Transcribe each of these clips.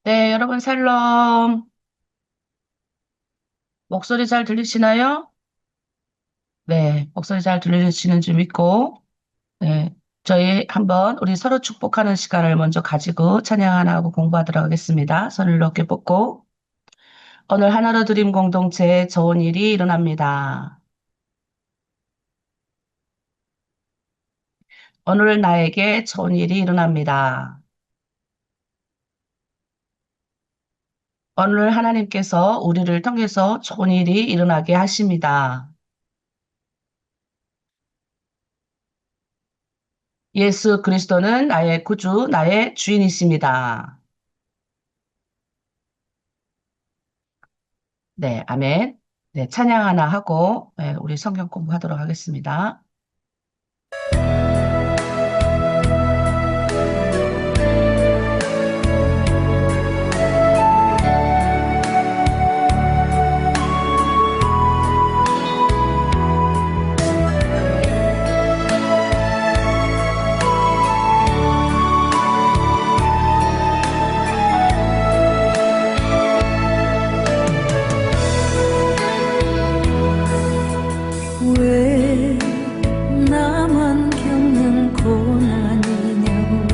네, 여러분 샬롬. 목소리 잘 들리시나요? 네, 목소리 잘 들리시는 줄 믿고, 네, 저희 한번 우리 서로 축복하는 시간을 먼저 가지고 찬양 하나 하고 공부하도록 하겠습니다. 손을 높게 뻗고, 오늘 하나로 드림 공동체에 좋은 일이 일어납니다. 오늘 나에게 좋은 일이 일어납니다. 오늘 하나님께서 우리를 통해서 좋은 일이 일어나게 하십니다. 예수 그리스도는 나의 구주, 나의 주인이십니다. 네, 아멘. 네, 찬양 하나 하고, 네, 우리 성경 공부하도록 하겠습니다. 왜 나만 겪는 고난이냐고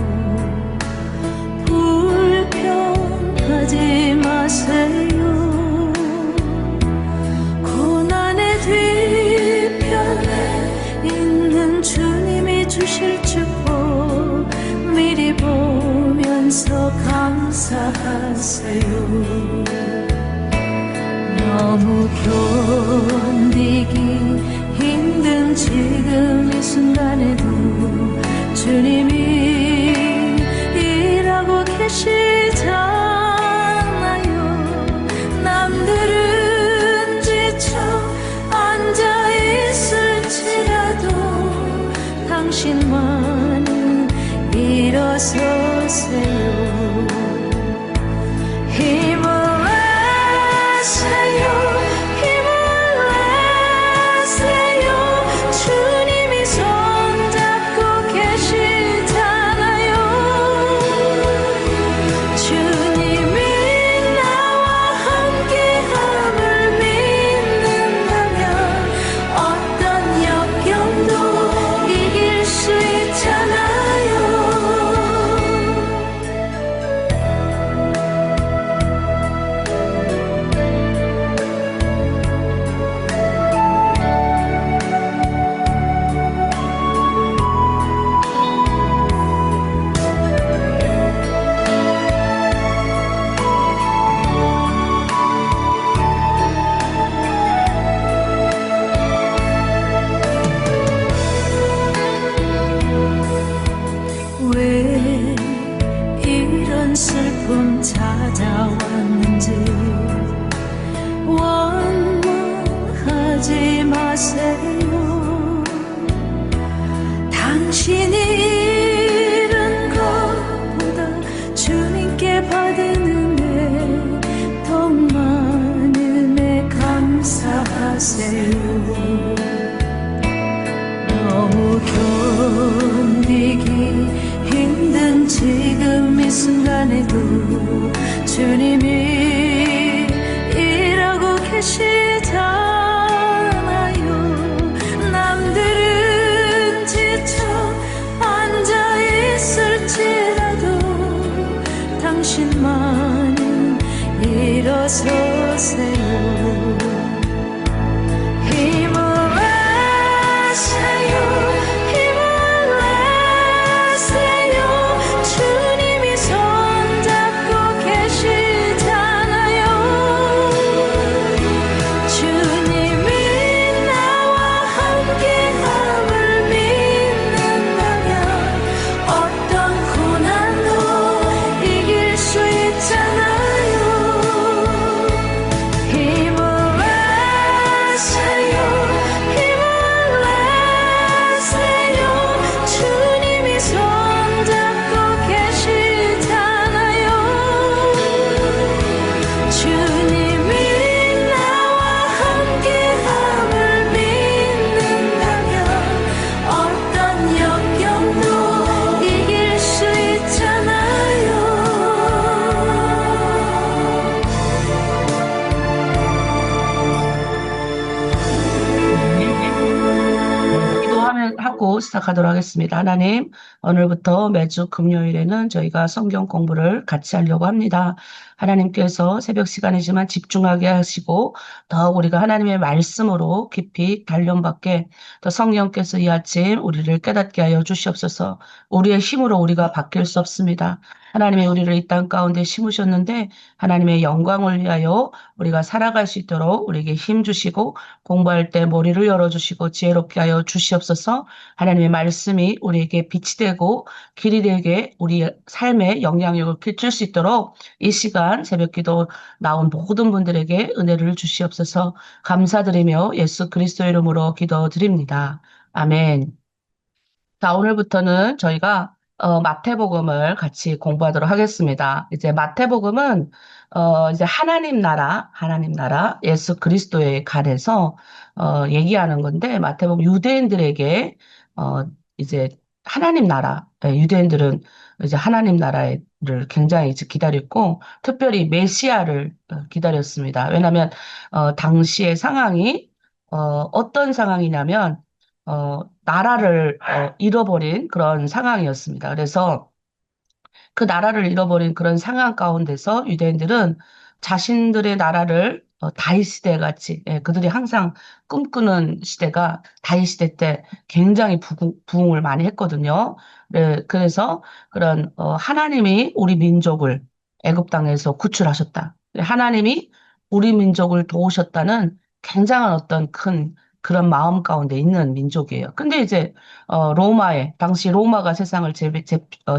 불평하지 마세요. 고난의 뒤편에 있는 주님이 주실 축복 미리 보면서 감사하세요. 너무 견디기 힘든 지금 이 순간에도 주님이 일하고 계시잖아요. 남들은 지쳐 앉아 있을지라도 당신만은 일어서세요. 힘을 내세요. 힘을 내세요. 주님이 손잡고 계시잖아요. 주님이 나와 함께함을 믿는다면 어떤 역경도 이길 수 있잖아요. 왜 이런 슬픔 찾아왔는지 원망하지 마세요. 당신이 잃은 것보다 주님께 받은 은혜 더 많음에 감사하세요. 너무 견디기 힘든 지금 이 순간에도 주님이 일하고 계시잖아요. 남들은 지쳐 앉아 있을지라도 당신만은 일어서세요. 힘을 내세요. 힘을 내세요. 주님이 손잡고 계시잖아요. 주님이 나와 함께함을 믿는다면 어떤 고난도 이길 수 있잖아요. 힘을 시작하도록 하겠습니다. 하나님, 오늘부터 매주 금요일에는 저희가 성경 공부를 같이 하려고 합니다. 하나님께서 새벽 시간이지만 집중하게 하시고 더욱 우리가 하나님의 말씀으로 깊이 단련받게 더 성령께서 이 아침 우리를 깨닫게 하여 주시옵소서. 우리의 힘으로 우리가 바뀔 수 없습니다. 하나님의 우리를 이 땅 가운데 심으셨는데 하나님의 영광을 위하여 우리가 살아갈 수 있도록 우리에게 힘 주시고 공부할 때 머리를 열어주시고 지혜롭게 하여 주시옵소서. 하나님의 말씀이 우리에게 빛이 되고 길이 되게 우리 삶에 영향력을 끼칠 수 있도록 이 시간 새벽기도 나온 모든 분들에게 은혜를 주시옵소서. 감사드리며 예수 그리스도 이름으로 기도드립니다. 아멘. 자, 오늘부터는 저희가 마태복음을 같이 공부하도록 하겠습니다. 이제 마태복음은 이제 하나님 나라 예수 그리스도에 관해서 얘기하는 건데 마태복음 유대인들에게 어, 이제 하나님 나라, 유대인들은 이제 하나님 나라를 굉장히 이제 기다렸고 특별히 메시아를 기다렸습니다. 왜냐하면 당시의 상황이 어떤 상황이냐면 나라를 잃어버린 그런 상황이었습니다. 그래서 그 나라를 잃어버린 그런 상황 가운데서 유대인들은 자신들의 나라를 다윗 시대 같이 그들이 항상 꿈꾸는 시대가 다윗 시대 때 굉장히 부흥을 많이 했거든요. 네, 그래서 그런 하나님이 우리 민족을 애굽 땅에서 구출하셨다. 하나님이 우리 민족을 도우셨다는 굉장한 어떤 큰 그런 마음 가운데 있는 민족이에요. 근데 이제 당시 로마가 세상을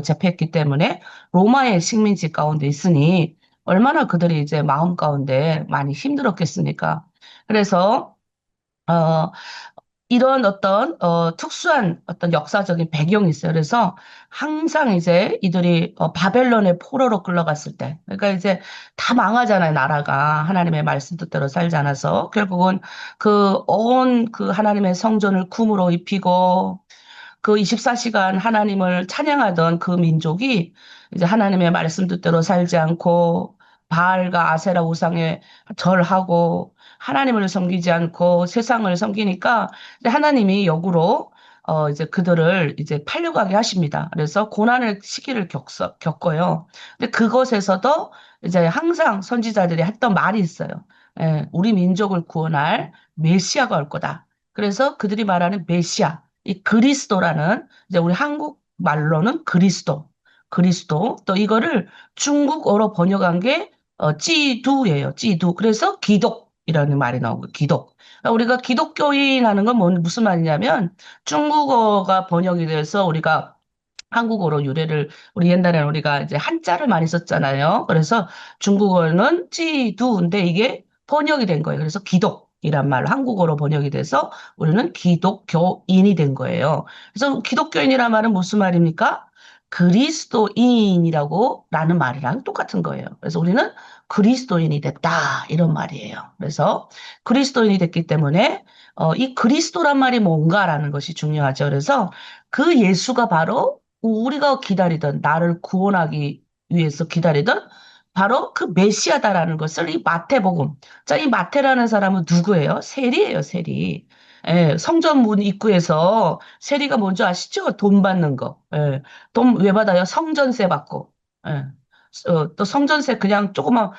제패했기 때문에 로마의 식민지 가운데 있으니 얼마나 그들이 이제 마음 가운데 많이 힘들었겠습니까? 그래서 어, 이런 어떤 특수한 어떤 역사적인 배경이 있어요. 그래서 항상 이제 이들이 바벨론의 포로로 끌려갔을 때, 그러니까 이제 다 망하잖아요. 나라가 하나님의 말씀 뜻대로 살지 않아서 결국은 그 하나님의 성전을 금으로 입히고 그 24시간 하나님을 찬양하던 그 민족이 이제 하나님의 말씀 뜻대로 살지 않고 바알과 아세라 우상에 절하고 하나님을 섬기지 않고 세상을 섬기니까 이제 하나님이 역으로 이제 그들을 이제 팔려가게 하십니다. 그래서 고난의 시기를 겪어요. 근데 그것에서도 이제 항상 선지자들이 했던 말이 있어요. 우리 민족을 구원할 메시아가 올 거다. 그래서 그들이 말하는 메시아, 이 그리스도라는 이제 우리 한국 말로는 그리스도 또 이거를 중국어로 번역한 게 찌두예요. 찌두. 그래서 기독이라는 말이 나온 거예요. 기독. 그러니까 우리가 기독교인 하는 건 무슨 말이냐면 중국어가 번역이 돼서 우리가 한국어로 우리 옛날에는 우리가 이제 한자를 많이 썼잖아요. 그래서 중국어는 찌두인데 이게 번역이 된 거예요. 그래서 기독이란 말로 한국어로 번역이 돼서 우리는 기독교인이 된 거예요. 그래서 기독교인이란 말은 무슨 말입니까? 라는 말이랑 똑같은 거예요. 그래서 우리는 그리스도인이 됐다. 이런 말이에요. 그래서 그리스도인이 됐기 때문에 이 그리스도란 말이 뭔가라는 것이 중요하죠. 그래서 그 예수가 바로 우리가 기다리던 나를 구원하기 위해서 기다리던 바로 그 메시아다라는 것을 이 마태복음. 자, 이 마태라는 사람은 누구예요? 세리예요, 세리. 성전 문 입구에서 세리가 뭔지 아시죠? 돈 받는 거. 돈 왜 받아요? 성전세 받고. 예. 또 성전세 그냥 조금만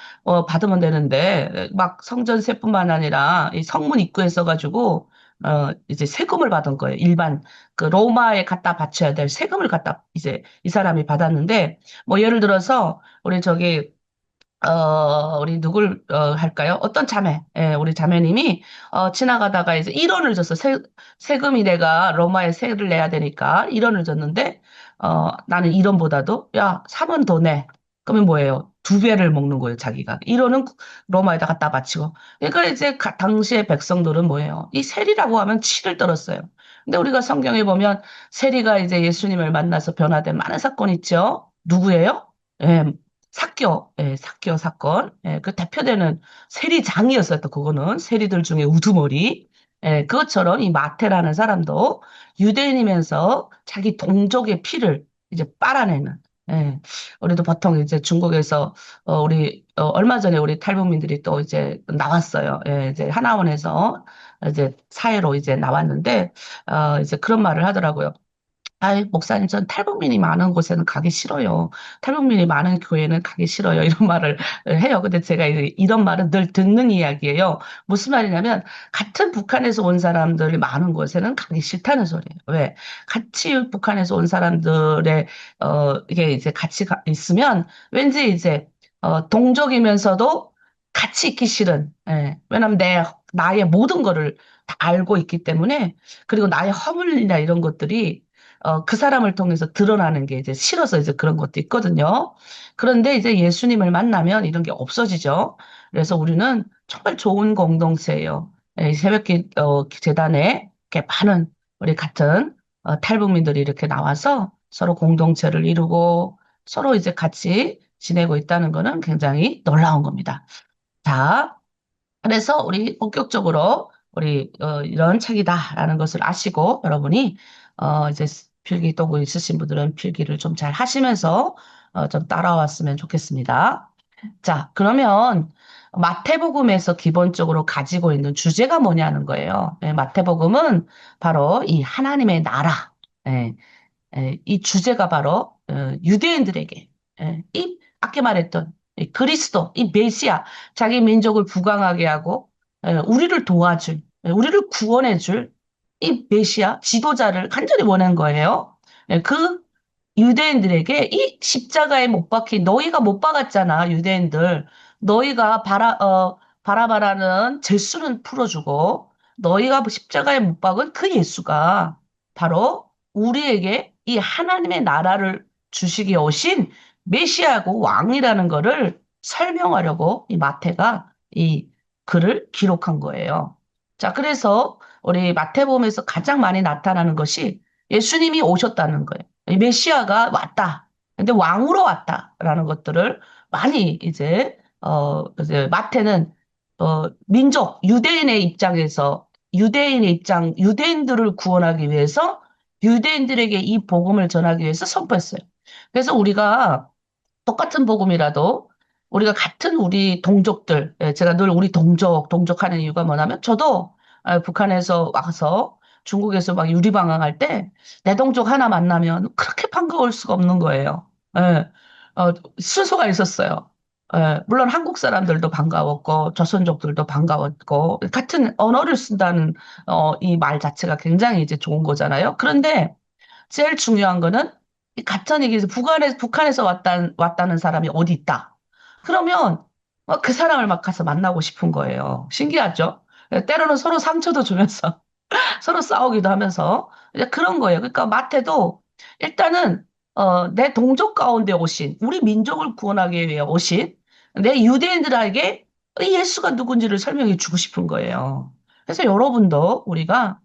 받으면 되는데 막 성전세뿐만 아니라 이 성문 입구에 써가지고 이제 세금을 받은 거예요. 일반 그 로마에 갖다 바쳐야 될 세금을 갖다 이제 이 사람이 받았는데 뭐 예를 들어서 우리 저기 우리 누굴 할까요? 어떤 우리 자매님이 지나가다가 이제 1원을 줬어. 세금이 내가 로마에 세를 내야 되니까 1원을 줬는데 나는 1원보다도 야, 3원 더 내. 그러면 뭐예요? 두 배를 먹는 거예요, 자기가. 1원은 로마에다 갖다 바치고. 그러니까 이제 당시의 백성들은 뭐예요? 이 세리라고 하면 치를 떨었어요. 근데 우리가 성경에 보면 세리가 이제 예수님을 만나서 변화된 많은 사건이 있죠. 누구예요? 예, 사교 사건. 그 대표되는 세리장이었어요. 또 그거는 세리들 중에 우두머리. 그것처럼 이 마태라는 사람도 유대인이면서 자기 동족의 피를 이제 빨아내는. 우리도 보통 이제 중국에서 얼마 전에 우리 탈북민들이 또 이제 나왔어요. 이제 하나원에서 이제 사회로 이제 나왔는데 이제 그런 말을 하더라고요. 아이, 목사님, 전 탈북민이 많은 곳에는 가기 싫어요. 탈북민이 많은 교회는 가기 싫어요. 이런 말을 해요. 근데 제가 이런 말은 늘 듣는 이야기예요. 무슨 말이냐면, 같은 북한에서 온 사람들이 많은 곳에는 가기 싫다는 소리예요. 왜? 같이 북한에서 온 사람들의, 이게 이제 같이 있으면, 왠지 이제, 동족이면서도 같이 있기 싫은, 예. 왜냐면 나의 모든 거를 다 알고 있기 때문에, 그리고 나의 허물이나 이런 것들이 그 사람을 통해서 드러나는 게 이제 싫어서 이제 그런 것도 있거든요. 그런데 이제 예수님을 만나면 이런 게 없어지죠. 그래서 우리는 정말 좋은 공동체예요. 새벽기 재단에 이렇게 많은 우리 같은 탈북민들이 이렇게 나와서 서로 공동체를 이루고 서로 이제 같이 지내고 있다는 거는 굉장히 놀라운 겁니다. 자, 그래서 우리 본격적으로 우리 이런 책이다라는 것을 아시고 여러분이 이제 필기 도구 있으신 분들은 필기를 좀 잘 하시면서 좀 따라왔으면 좋겠습니다. 자, 그러면 마태복음에서 기본적으로 가지고 있는 주제가 뭐냐는 거예요. 마태복음은 바로 이 하나님의 나라. 예, 이 주제가 바로 유대인들에게 이 아까 말했던 이 그리스도, 이 메시아, 자기 민족을 부강하게 하고 우리를 도와줄, 우리를 구원해줄 이 메시아 지도자를 간절히 원한 거예요. 그 유대인들에게 이 십자가에 못 박힌 너희가 못 박았잖아, 유대인들. 너희가 바라바라는 죄수는 풀어주고 너희가 십자가에 못 박은 그 예수가 바로 우리에게 이 하나님의 나라를 주시기에 오신 메시아고 왕이라는 거를 설명하려고 이 마태가 이 글을 기록한 거예요. 자, 그래서 우리 마태복음에서 가장 많이 나타나는 것이 예수님이 오셨다는 거예요. 이 메시아가 왔다. 근데 왕으로 왔다라는 것들을 많이 이제 마태는, 민족, 유대인들을 구원하기 위해서 유대인들에게 이 복음을 전하기 위해서 선포했어요. 그래서 우리가 똑같은 복음이라도 우리가 같은 우리 동족들, 제가 늘 우리 동족하는 이유가 뭐냐면 저도 북한에서 와서 중국에서 막 유리방황할 때 내 동족 하나 만나면 그렇게 반가울 수가 없는 거예요. 예, 순서가 있었어요. 물론 한국 사람들도 반가웠고 조선족들도 반가웠고 같은 언어를 쓴다는 이 말 자체가 굉장히 이제 좋은 거잖아요. 그런데 제일 중요한 거는 이 같은 얘기에서 북한에서 왔다는 사람이 어디 있다. 그러면 그 사람을 막 가서 만나고 싶은 거예요. 신기하죠? 때로는 서로 상처도 주면서 서로 싸우기도 하면서 이제 그런 거예요. 그러니까 마태도 일단은 내 동족 가운데 오신 우리 민족을 구원하기 위해 오신 내 유대인들에게 이 예수가 누군지를 설명해 주고 싶은 거예요. 그래서 여러분도 우리가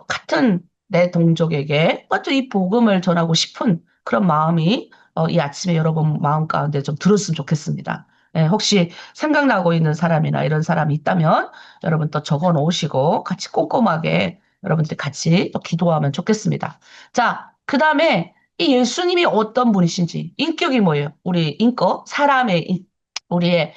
같은 내 동족에게 먼저 이 복음을 전하고 싶은 그런 마음이 이 아침에 여러분 마음 가운데 좀 들었으면 좋겠습니다. 혹시 생각나고 있는 사람이나 이런 사람이 있다면 여러분 또 적어 놓으시고 같이 꼼꼼하게 여러분들 같이 또 기도하면 좋겠습니다. 자, 그 다음에 이 예수님이 어떤 분이신지, 인격이 뭐예요? 우리 인격, 우리의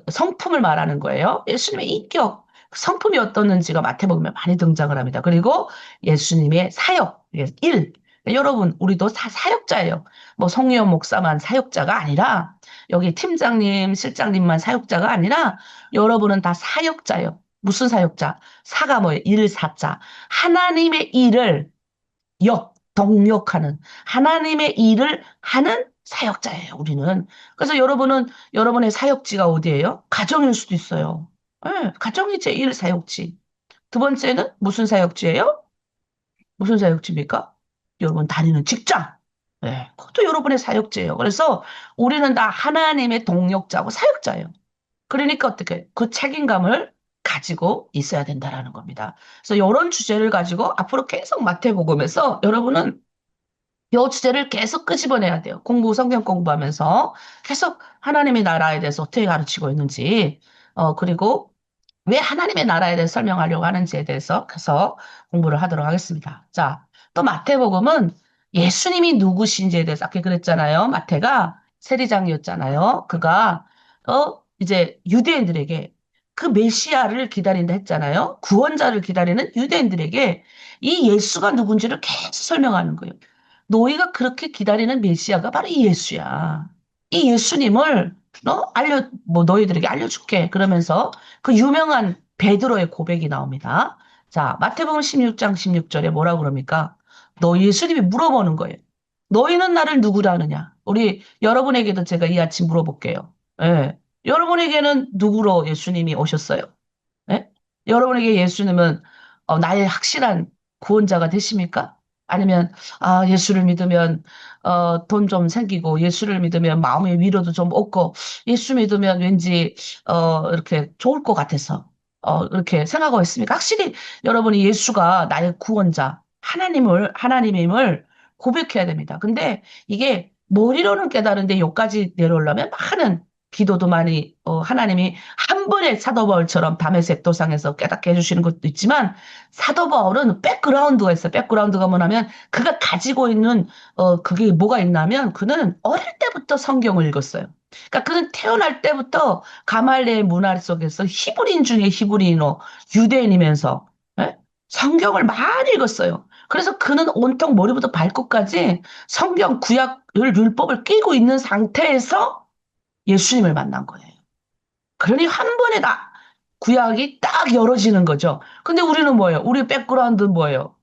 성품을 말하는 거예요. 예수님의 인격, 성품이 어떻는지가 마태복음에 많이 등장을 합니다. 그리고 예수님의 사역, 일. 여러분, 우리도 사역자예요. 뭐 성유연 목사만 사역자가 아니라 여기 팀장님, 실장님만 사역자가 아니라 여러분은 다 사역자예요. 무슨 사역자? 사가 뭐예요? 일사자. 하나님의 일을 동력하는 하나님의 일을 하는 사역자예요, 우리는. 그래서 여러분은 여러분의 사역지가 어디예요? 가정일 수도 있어요. 예, 가정이 제1 사역지. 두 번째는 무슨 사역지예요? 무슨 사역지입니까? 여러분 다니는 직장. 예, 그것도 여러분의 사역지예요. 그래서 우리는 다 하나님의 동력자고 사역자예요. 그러니까 어떻게 그 책임감을 가지고 있어야 된다라는 겁니다. 그래서 이런 주제를 가지고 앞으로 계속 마태복음에서 여러분은 이 주제를 계속 끄집어내야 돼요. 성경 공부하면서 계속 하나님의 나라에 대해서 어떻게 가르치고 있는지, 그리고 왜 하나님의 나라에 대해서 설명하려고 하는지에 대해서 계속 공부를 하도록 하겠습니다. 자, 또 마태복음은 예수님이 누구신지에 대해서 아까 그랬잖아요. 마태가 세리장이었잖아요. 그가 이제 유대인들에게 그 메시아를 기다린다 했잖아요. 구원자를 기다리는 유대인들에게 이 예수가 누군지를 계속 설명하는 거예요. 너희가 그렇게 기다리는 메시아가 바로 이 예수야. 이 예수님을 뭐 너희들에게 알려줄게. 그러면서 그 유명한 베드로의 고백이 나옵니다. 자, 마태복음 16장 16절에 뭐라고 그럽니까? 너 예수님이 물어보는 거예요. 너희는 나를 누구라 하느냐? 우리 여러분에게도 제가 이 아침 물어볼게요. 예. 여러분에게는 누구로 예수님이 오셨어요? 예? 여러분에게 예수님은 나의 확실한 구원자가 되십니까? 아니면 예수를 믿으면 돈 좀 생기고 예수를 믿으면 마음의 위로도 좀 얻고 예수 믿으면 왠지 이렇게 좋을 것 같아서 이렇게 생각하고 있습니까? 확실히 여러분이 예수가 나의 구원자 하나님임을 고백해야 됩니다. 근데 이게 머리로는 깨달은데 여기까지 내려오려면 많은 기도도 많이 하나님이 한 번에 사도 바울처럼 밤의 색도상에서 깨닫게 해주시는 것도 있지만 사도 바울은 백그라운드가 있어요. 백그라운드가 뭐냐면 그가 가지고 있는 그게 뭐가 있냐면 그는 어릴 때부터 성경을 읽었어요. 그러니까 그는 태어날 때부터 가말리의 문화 속에서 히브리인 중에 히브리인어 유대인이면서 예? 성경을 많이 읽었어요. 그래서 그는 온통 머리부터 발끝까지 성경 구약을 율법을 끼고 있는 상태에서 예수님을 만난 거예요. 그러니 한 번에 다 구약이 딱 열어지는 거죠. 근데 우리는 뭐예요? 우리 백그라운드 뭐예요?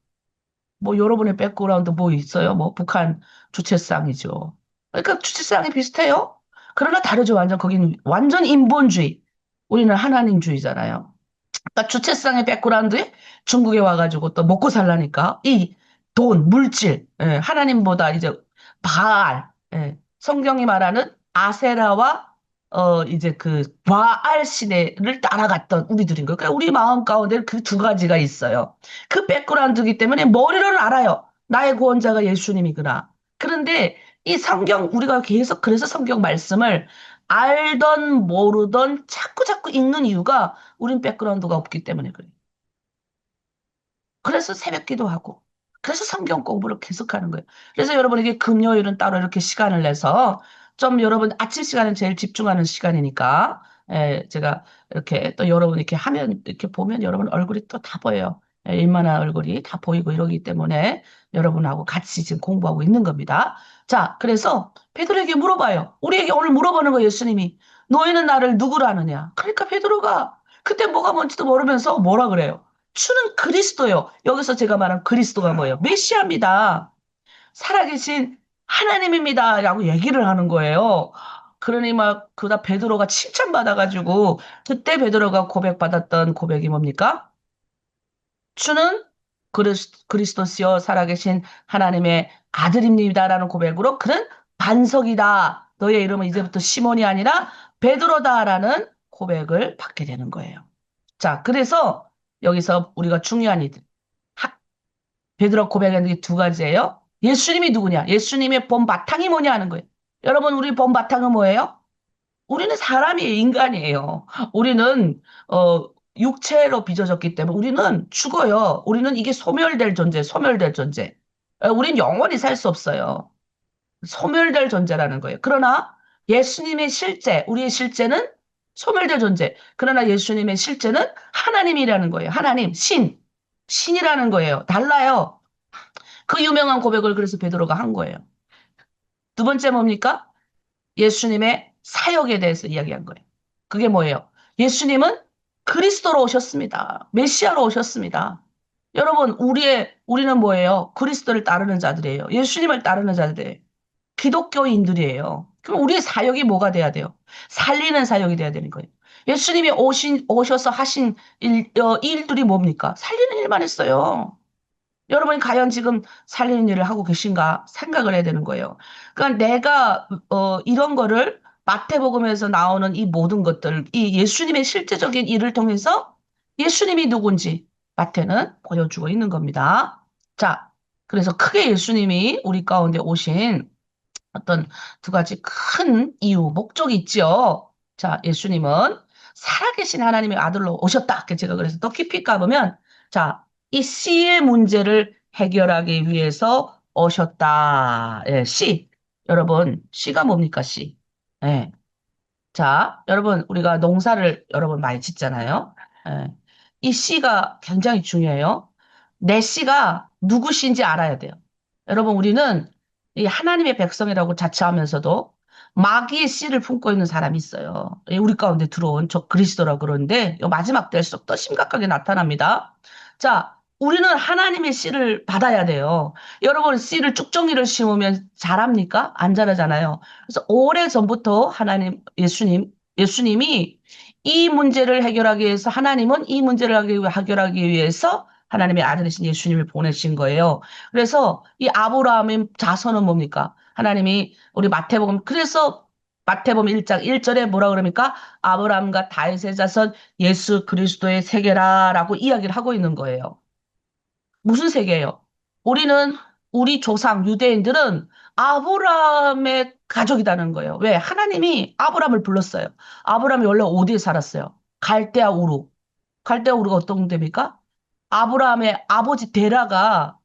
뭐 여러분의 백그라운드 뭐 있어요? 뭐 북한 주체상이죠. 그러니까 주체상이 비슷해요. 그러나 다르죠. 완전 거기는 완전 인본주의. 우리는 하나님주의잖아요. 그러니까 주체상의 백그라운드에 중국에 와가지고 또 먹고 살라니까 이 돈, 물질, 예, 하나님보다 이제 바알, 예, 성경이 말하는 아세라와 이제 그 바알 시대를 따라갔던 우리들인 거예요. 그러니까 우리 마음 가운데 그 두 가지가 있어요. 그 백그라운드이기 때문에 머리로는 알아요. 나의 구원자가 예수님이구나. 그런데 이 성경 우리가 계속 그래서 성경 말씀을 알던 모르던 자꾸 자꾸 읽는 이유가 우린 백그라운드가 없기 때문에 그래요. 그래서 새벽 기도하고, 그래서 성경 공부를 계속하는 거예요. 그래서 여러분에게 금요일은 따로 이렇게 시간을 내서 좀 여러분 아침 시간은 제일 집중하는 시간이니까, 제가 이렇게 또 여러분 이렇게 하면, 이렇게 보면 여러분 얼굴이 또 다 보여요. 일만한 얼굴이 다 보이고 이러기 때문에 여러분하고 같이 지금 공부하고 있는 겁니다. 자, 그래서 베드로에게 물어봐요. 우리에게 오늘 물어보는 거예요, 예수님이. 너희는 나를 누구라 하느냐? 그러니까 베드로가 그때 뭐가 뭔지도 모르면서 뭐라 그래요? 주는 그리스도요. 여기서 제가 말한 그리스도가 뭐예요? 메시아입니다. 살아계신 하나님입니다. 라고 얘기를 하는 거예요. 그러니 막 그다 베드로가 칭찬받아가지고 그때 베드로가 고백받았던 고백이 뭡니까? 주는 그리스도시요 살아계신 하나님의 아들입니다라는 고백으로 그는 반석이다. 너의 이름은 이제부터 시몬이 아니라 베드로다라는 고백을 받게 되는 거예요. 자, 그래서 여기서 우리가 중요한 이들. 베드로 고백하는 게 두 가지예요. 예수님이 누구냐? 예수님의 본 바탕이 뭐냐 하는 거예요. 여러분, 우리 본 바탕은 뭐예요? 우리는 사람이에요, 인간이에요. 우리는 육체로 빚어졌기 때문에 우리는 죽어요. 우리는 이게 소멸될 존재, 소멸될 존재. 우린 영원히 살 수 없어요. 소멸될 존재라는 거예요. 그러나 예수님의 실제, 우리의 실제는 소멸될 존재. 그러나 예수님의 실제는 하나님이라는 거예요. 하나님, 신이라는 거예요. 달라요. 그 유명한 고백을 그래서 베드로가 한 거예요. 두 번째 뭡니까? 예수님의 사역에 대해서 이야기한 거예요. 그게 뭐예요? 예수님은 그리스도로 오셨습니다. 메시아로 오셨습니다. 여러분, 우리는 뭐예요? 그리스도를 따르는 자들이에요. 예수님을 따르는 자들이에요. 기독교인들이에요. 그럼 우리의 사역이 뭐가 돼야 돼요? 살리는 사역이 돼야 되는 거예요. 예수님이 오셔서 하신 일들이 뭡니까? 살리는 일만 했어요. 여러분이 과연 지금 살리는 일을 하고 계신가 생각을 해야 되는 거예요. 그러니까 내가 이런 거를 마태복음에서 나오는 이 모든 것들, 이 예수님의 실제적인 일을 통해서 예수님이 누군지 마태는 보여주고 있는 겁니다. 자, 그래서 크게 예수님이 우리 가운데 오신 어떤 두 가지 큰 이유, 목적이 있죠. 자, 예수님은 살아계신 하나님의 아들로 오셨다. 제가 그래서 더 깊이 가보면, 자, 이 씨의 문제를 해결하기 위해서 오셨다. 예, 씨. 여러분, 씨가 뭡니까, 씨? 예. 자, 여러분, 우리가 농사를 여러분 많이 짓잖아요. 예. 이 씨가 굉장히 중요해요. 내 씨가 누구 씨인지 알아야 돼요. 여러분, 우리는 이 하나님의 백성이라고 자처하면서도 마귀의 씨를 품고 있는 사람이 있어요. 우리 가운데 들어온 저 그리스도라고 그러는데 이 마지막 때일수록 더 심각하게 나타납니다. 자, 우리는 하나님의 씨를 받아야 돼요. 여러분, 씨를 쭉정이를 심으면 자랍니까? 안 자라잖아요. 그래서 오래전부터 예수님이 이 문제를 해결하기 위해서 하나님은 이 문제를 해결하기 위해서 하나님의 아들이신 예수님을 보내신 거예요. 그래서 이 아브라함의 자손은 뭡니까? 하나님이 우리 마태복음 그래서 마태복음 1장 1절에 뭐라 그럽니까? 아브라함과 다윗의 자손 예수 그리스도의 세계라라고 이야기를 하고 있는 거예요. 무슨 세계예요? 우리는 우리 조상 유대인들은 아브라함의 가족이라는 거예요. 왜? 하나님이 아브라함을 불렀어요. 아브라함이 원래 어디에 살았어요? 갈대아 우루. 갈대아 우루가 어떤 데입니까? 아브라함의 아버지 데라가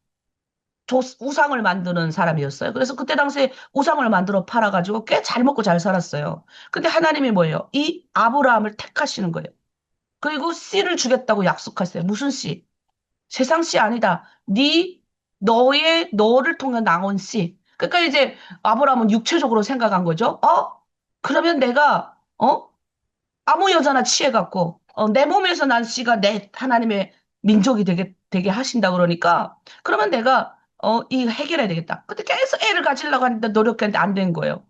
우상을 만드는 사람이었어요. 그래서 그때 당시에 우상을 만들어 팔아가지고 꽤 잘 먹고 잘 살았어요. 근데 하나님이 뭐예요? 이 아브라함을 택하시는 거예요. 그리고 씨를 주겠다고 약속하세요. 무슨 씨? 세상 씨 아니다. 너를 통한 나온 씨. 그러니까 이제 아브라함은 육체적으로 생각한 거죠. 그러면 내가 아무 여자나 취해갖고 내 몸에서 난 씨가 내 하나님의 민족이 되게 하신다 그러니까 그러면 내가 이 해결해야 되겠다. 근데 계속 애를 가지려고 하는데 노력했는데 안 된 거예요.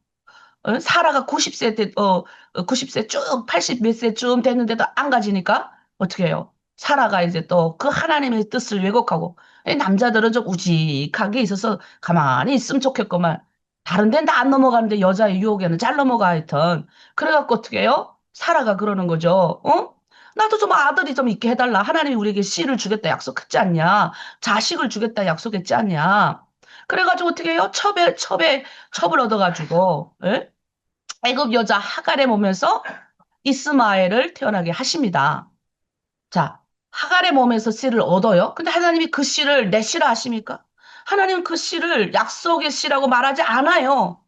사라가 90세 때, 90세 쭉, 80 몇 세쯤 됐는데도 안 가지니까 어떻게 해요? 사라가 이제 또 그 하나님의 뜻을 왜곡하고, 이 남자들은 좀 우직하게 있어서 가만히 있으면 좋겠구만. 다른 데는 다 안 넘어가는데 여자의 유혹에는 잘 넘어가 하여튼. 그래갖고 어떻게 해요? 사라가 그러는 거죠. 나도 좀 아들이 좀 있게 해달라. 하나님이 우리에게 씨를 주겠다 약속했지 않냐? 자식을 주겠다 약속했지 않냐? 그래가지고 어떻게 해요? 첩을 얻어가지고, 예? 애굽 여자 하갈의 몸에서 이스마엘을 태어나게 하십니다. 자, 하갈의 몸에서 씨를 얻어요. 근데 하나님이 그 씨를 내 씨라 하십니까? 하나님은 그 씨를 약속의 씨라고 말하지 않아요.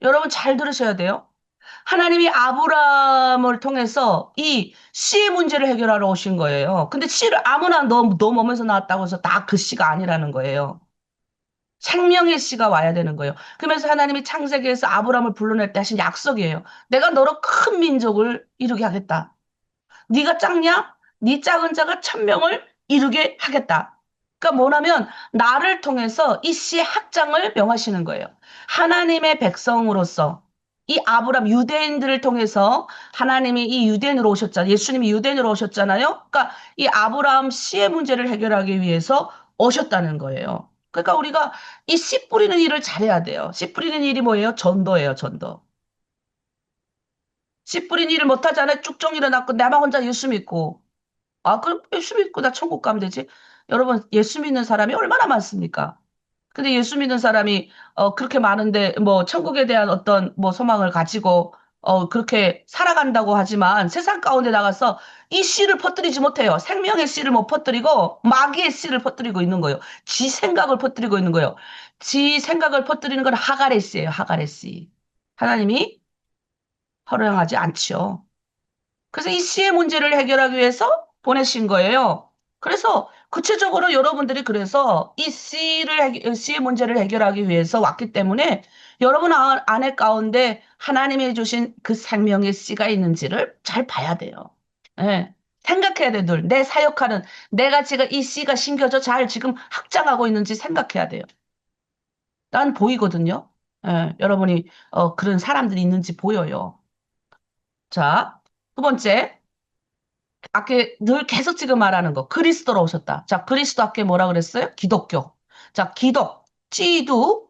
여러분 잘 들으셔야 돼요. 하나님이 아브라함을 통해서 이 씨의 문제를 해결하러 오신 거예요. 근데 씨를 아무나 너 몸에서 나왔다고 해서 다 그 씨가 아니라는 거예요. 생명의 씨가 와야 되는 거예요. 그러면서 하나님이 창세기에서 아브라함을 불러낼 때 하신 약속이에요. 내가 너로 큰 민족을 이루게 하겠다. 네가 작냐? 네 작은 자가 1,000명을 이루게 하겠다. 그러니까 뭐냐면 나를 통해서 이 씨의 확장을 명하시는 거예요. 하나님의 백성으로서 이 아브라함 유대인들을 통해서 하나님이 이 유대인으로 오셨잖아요. 예수님이 유대인으로 오셨잖아요. 그러니까 이 아브라함 씨의 문제를 해결하기 위해서 오셨다는 거예요. 그러니까 우리가 이 씨 뿌리는 일을 잘해야 돼요. 씨 뿌리는 일이 뭐예요? 전도예요, 전도. 씨 뿌린 일을 못하잖아요. 쭉쭉 일어났고 나만 혼자 예수 믿고. 그럼 예수 믿고 나 천국 가면 되지. 여러분, 예수 믿는 사람이 얼마나 많습니까? 근데 예수 믿는 사람이 그렇게 많은데 뭐 천국에 대한 어떤 뭐 소망을 가지고 그렇게 살아간다고 하지만 세상 가운데 나가서 이 씨를 퍼뜨리지 못해요. 생명의 씨를 못 퍼뜨리고 마귀의 씨를 퍼뜨리고 있는 거예요. 지 생각을 퍼뜨리고 있는 거예요. 지 생각을 퍼뜨리는 건 하갈의 씨예요. 하갈의 씨. 하나님이 허용하지 않지요. 그래서 이 씨의 문제를 해결하기 위해서 보내신 거예요. 그래서 구체적으로 여러분들이 그래서 이 씨의 문제를 해결하기 위해서 왔기 때문에 여러분 안에 가운데 하나님이 주신 그 생명의 씨가 있는지를 잘 봐야 돼요. 예. 생각해야 돼, 늘. 내 사역하는, 내가 지금 이 씨가 심겨져 잘 지금 확장하고 있는지 생각해야 돼요. 난 보이거든요. 예, 여러분이, 그런 사람들이 있는지 보여요. 자, 두 번째. 아까 늘 계속 지금 말하는 거. 그리스도로 오셨다. 자, 그리스도 아까 뭐라 그랬어요? 기독교. 자, 찌두,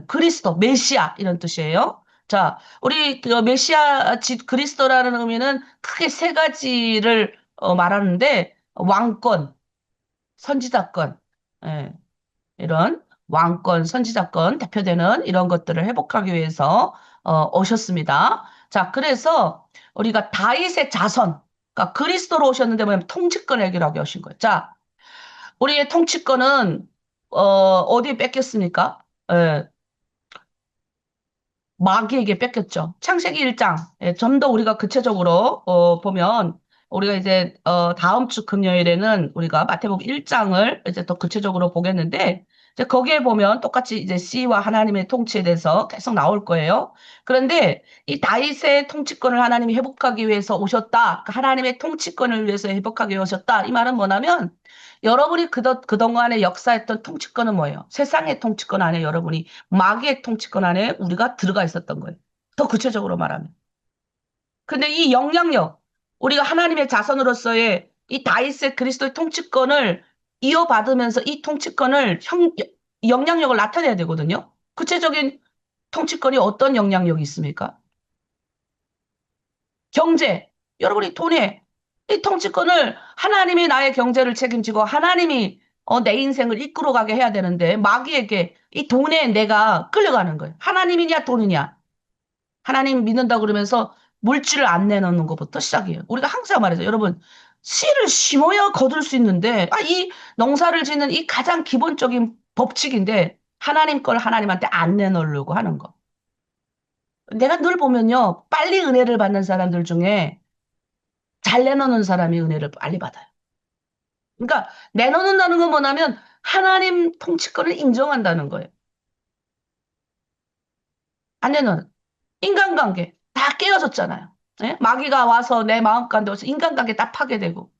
그리스도, 메시아 이런 뜻이에요. 자, 우리 그 메시아, 그리스도라는 의미는 크게 세 가지를 말하는데 왕권, 선지자권, 예, 이런 왕권, 선지자권 대표되는 이런 것들을 회복하기 위해서 오셨습니다. 자, 그래서 우리가 다윗의 자손, 그러니까 그리스도로 오셨는데 뭐냐면 통치권을 해결하게 오신 거예요. 자, 우리의 통치권은 어디에 뺏겼습니까? 예, 마귀에게 뺏겼죠. 창세기 1장. 예, 좀 더 우리가 구체적으로 보면 우리가 이제 다음 주 금요일에는 우리가 마태복음 1장을 이제 더 구체적으로 보겠는데 이제 거기에 보면 똑같이 이제 씨와 하나님의 통치에 대해서 계속 나올 거예요. 그런데 이 다윗의 통치권을 하나님이 회복하기 위해서 오셨다. 그 하나님의 통치권을 위해서 회복하기 위해 오셨다. 이 말은 뭐냐면 여러분이 그동안에 역사했던 통치권은 뭐예요? 세상의 통치권 안에 여러분이 마귀의 통치권 안에 우리가 들어가 있었던 거예요. 더 구체적으로 말하면. 근데 이 영향력, 우리가 하나님의 자손으로서의 이 다윗의 그리스도의 통치권을 이어받으면서 이 통치권을 영향력을 나타내야 되거든요. 구체적인 통치권이 어떤 영향력이 있습니까? 경제. 여러분이 돈에 이 통치권을 하나님이 나의 경제를 책임지고 하나님이 내 인생을 이끌어가게 해야 되는데 마귀에게 이 돈에 내가 끌려가는 거예요. 하나님이냐 돈이냐. 하나님 믿는다 그러면서 물질을 안 내놓는 것부터 시작이에요. 우리가 항상 말해서 여러분 씨를 심어야 거둘 수 있는데 이 농사를 짓는 이 가장 기본적인 법칙인데 하나님 걸 하나님한테 안 내놓으려고 하는 거. 내가 늘 보면요. 빨리 은혜를 받는 사람들 중에 잘 내놓는 사람이 은혜를 빨리 받아요. 그러니까 내놓는다는 건 뭐냐면 하나님 통치권을 인정한다는 거예요. 안 내놓는 인간관계 다 깨어졌잖아요. 예? 마귀가 와서 내 마음 가운데 와서 인간관계 다 파괴되고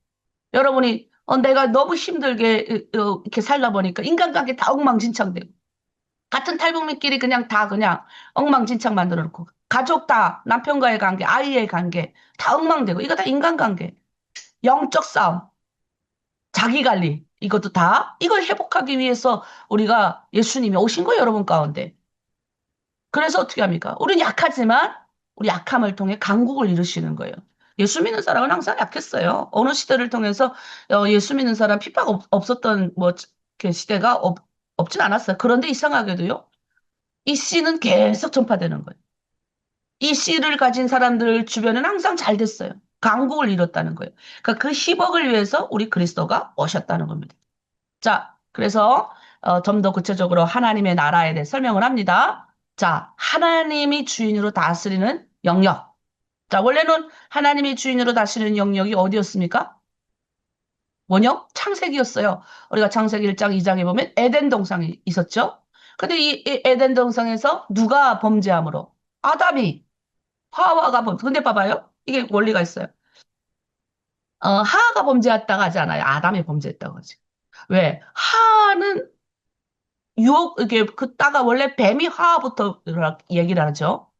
여러분이 내가 너무 힘들게 이렇게 살다 보니까 인간관계 다 엉망진창되고 같은 탈북민끼리 그냥 엉망진창 만들어 놓고 가족 다 남편과의 관계, 아이의 관계 다 엉망되고 이거 다 인간관계, 영적 싸움, 자기 관리 이것도 다 이걸 회복하기 위해서 우리가 예수님이 오신 거예요, 여러분 가운데. 그래서 어떻게 합니까? 우리는 약하지만 우리 약함을 통해 강국을 이루시는 거예요. 예수 믿는 사람은 항상 약했어요. 어느 시대를 통해서 예수 믿는 사람 핍박 없었던 뭐 그 시대가 없진 않았어요. 그런데 이상하게도요. 이 씨는 계속 전파되는 거예요. 이 씨를 가진 사람들 주변은 항상 잘 됐어요. 강국을 이뤘다는 거예요. 그러니까 그 희복을 위해서 우리 그리스도가 오셨다는 겁니다. 자, 그래서 좀 더 구체적으로 하나님의 나라에 대해 설명을 합니다. 자, 하나님이 주인으로 다스리는 영역. 자, 원래는 하나님이 주인으로 다스리는 영역이 어디였습니까? 원형? 창세기였어요. 우리가 창세기 1장, 2장에 보면 에덴 동산이 있었죠. 근데 이 에덴 동산에서 누가 범죄함으로? 아담이, 하와가 근데 봐봐요. 이게 원리가 있어요. 하와가 범죄했다고 하지 않아요. 아담이 범죄했다고 하지. 왜? 하는 이게 그 따가 원래 뱀이 하부터 얘기를 하죠.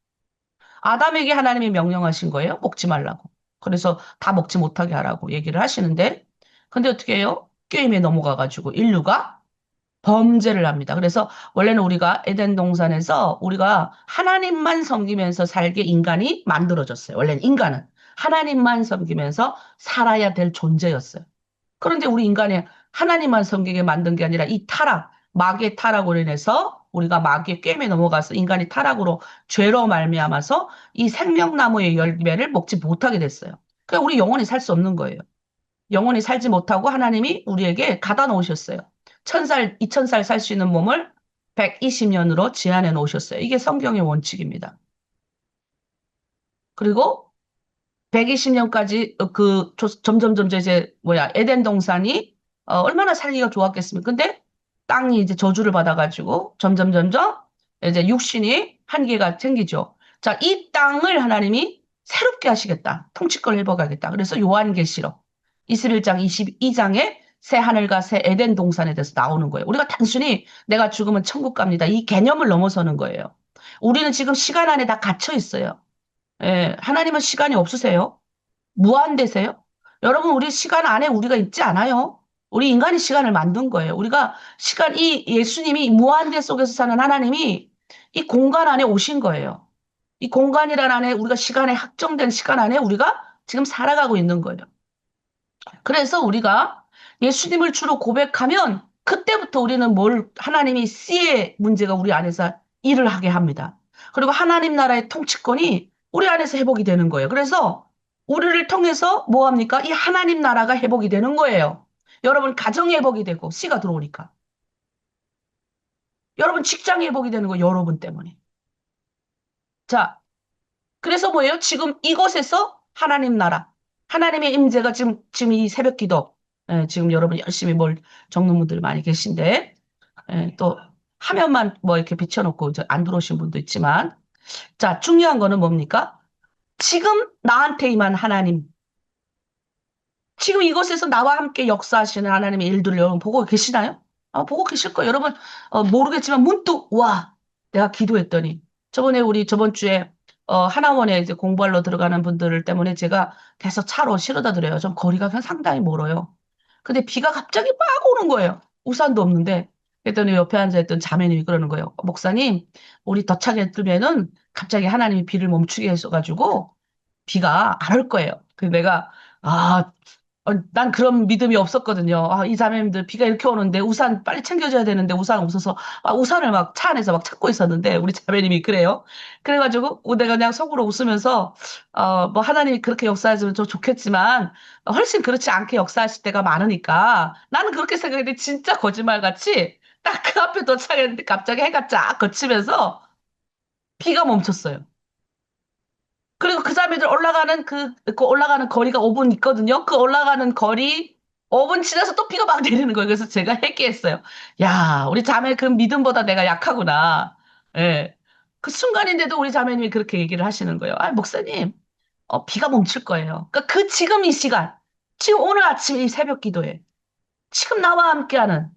아담에게 하나님이 명령하신 거예요. 먹지 말라고. 그래서 다 먹지 못하게 하라고 얘기를 하시는데, 근데 어떻게 해요? 게임에 넘어가가지고 인류가 범죄를 합니다. 그래서 원래는 우리가 에덴 동산에서 우리가 하나님만 섬기면서 살게 인간이 만들어졌어요. 원래는 인간은 하나님만 섬기면서 살아야 될 존재였어요. 그런데 우리 인간이 하나님만 섬기게 만든 게 아니라 이 타락, 마귀의 타락으로 인해서 우리가 마귀의 꿰매 넘어가서 인간이 타락으로 죄로 말미암아서 이 생명나무의 열매를 먹지 못하게 됐어요. 그러니까 우리 영원히 살 수 없는 거예요. 영원히 살지 못하고 하나님이 우리에게 가다 놓으셨어요. 1000살, 2000살 살 수 있는 몸을 120년으로 제한해 놓으셨어요. 이게 성경의 원칙입니다. 그리고 120년까지 점점 이제 에덴 동산이 얼마나 살기가 좋았겠습니까? 근데 땅이 이제 저주를 받아가지고 점점 이제 육신이 한계가 생기죠. 자, 이 땅을 하나님이 새롭게 하시겠다. 통치권을 회복하겠다. 그래서 요한계시록 21장 22장에 새 하늘과 새 에덴 동산에 대해서 나오는 거예요. 우리가 단순히 내가 죽으면 천국 갑니다. 이 개념을 넘어서는 거예요. 우리는 지금 시간 안에 다 갇혀 있어요. 예, 하나님은 시간이 없으세요? 무한대세요? 여러분, 우리 시간 안에 우리가 있지 않아요. 우리 인간이 시간을 만든 거예요. 우리가 이 예수님이 무한대 속에서 사는 하나님이 이 공간 안에 오신 거예요. 이 공간이란 안에 우리가 시간에 확정된 시간 안에 우리가 지금 살아가고 있는 거예요. 그래서 우리가 예수님을 주로 고백하면 그때부터 우리는 하나님이 씨의 문제가 우리 안에서 일을 하게 합니다. 그리고 하나님 나라의 통치권이 우리 안에서 회복이 되는 거예요. 그래서 우리를 통해서 뭐 합니까? 이 하나님 나라가 회복이 되는 거예요. 여러분 가정이 회복이 되고 씨가 들어오니까. 여러분 직장이 회복이 되는 거 여러분 때문에. 자, 그래서 뭐예요? 지금 이곳에서 하나님 나라, 하나님의 임재가 지금 이 새벽 기도, 지금 여러분 열심히 뭘 적는 분들 많이 계신데, 또 화면만 뭐 이렇게 비춰놓고 이제 안 들어오신 분도 있지만, 자, 중요한 거는 뭡니까? 지금 나한테 임한 하나님, 지금 이곳에서 나와 함께 역사하시는 하나님의 일들을 여러분 보고 계시나요? 보고 계실 거예요. 여러분, 모르겠지만 문득, 와, 내가 기도했더니, 저번에 우리 저번 주에, 하나원에 이제 공부하러 들어가는 분들 때문에 제가 계속 차로 실어다 드려요. 좀 거리가 상당히 멀어요. 근데 비가 갑자기 막 오는 거예요. 우산도 없는데. 그랬더니 옆에 앉아있던 자매님이 그러는 거예요. 목사님, 우리 더 차게 뜨면은 갑자기 하나님이 비를 멈추게 해서가지고 비가 안 올 거예요. 그래서 내가, 아, 난 그런 믿음이 없었거든요. 이 자매님들 비가 이렇게 오는데 우산 빨리 챙겨줘야 되는데 우산 없어서 우산을 막 차 안에서 막 찾고 있었는데 우리 자매님이 그래요. 그래가지고 내가 그냥 속으로 웃으면서 뭐 하나님이 그렇게 역사해주면 좀 좋겠지만 훨씬 그렇지 않게 역사하실 때가 많으니까 나는 그렇게 생각했는데 진짜 거짓말같이 딱 그 앞에 도착했는데 갑자기 해가 쫙 거치면서 비가 멈췄어요. 그리고 그 자매들 올라가는 그 올라가는 거리가 5분 있거든요. 그 올라가는 거리 5분 지나서 또 비가 막 내리는 거예요. 그래서 제가 회개했어요. 야, 우리 자매 그 믿음보다 내가 약하구나. 예. 그 순간인데도 우리 자매님이 그렇게 얘기를 하시는 거예요. 목사님, 비가 멈출 거예요. 그러니까 그 지금 이 시간, 지금 오늘 아침 이 새벽 기도에 지금 나와 함께하는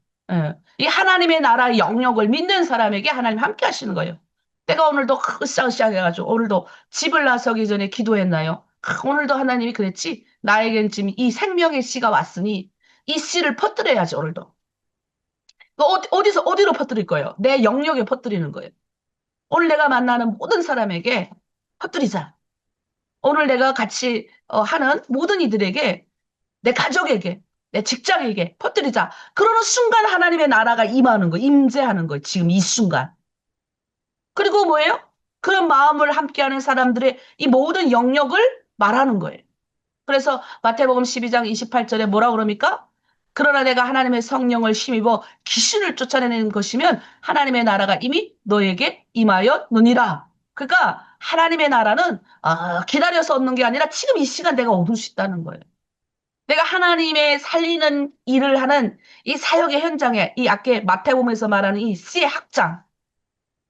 이 하나님의 나라의 영역을 믿는 사람에게 하나님 함께 하시는 거예요. 내가 오늘도 으쌰으쌰 해가지고 오늘도 집을 나서기 전에 기도했나요? 오늘도 하나님이 그랬지. 나에겐 지금 이 생명의 씨가 왔으니 이 씨를 퍼뜨려야지 오늘도. 어디서 어디로 퍼뜨릴 거예요? 내 영역에 퍼뜨리는 거예요. 오늘 내가 만나는 모든 사람에게 퍼뜨리자. 오늘 내가 같이 하는 모든 이들에게 내 가족에게, 내 직장에게 퍼뜨리자. 그러는 순간 하나님의 나라가 임하는 거, 임재하는 거예요. 지금 이 순간. 그리고 뭐예요? 그런 마음을 함께하는 사람들의 이 모든 영역을 말하는 거예요. 그래서 마태복음 12장 28절에 뭐라 그럽니까? 그러나 내가 하나님의 성령을 힘입어 귀신을 쫓아내는 것이면 하나님의 나라가 이미 너에게 임하였느니라. 그러니까 하나님의 나라는 기다려서 얻는 게 아니라 지금 이 시간 내가 얻을 수 있다는 거예요. 내가 하나님의 살리는 일을 하는 이 사역의 현장에 이 아까 마태복음에서 말하는 이 씨의 확장,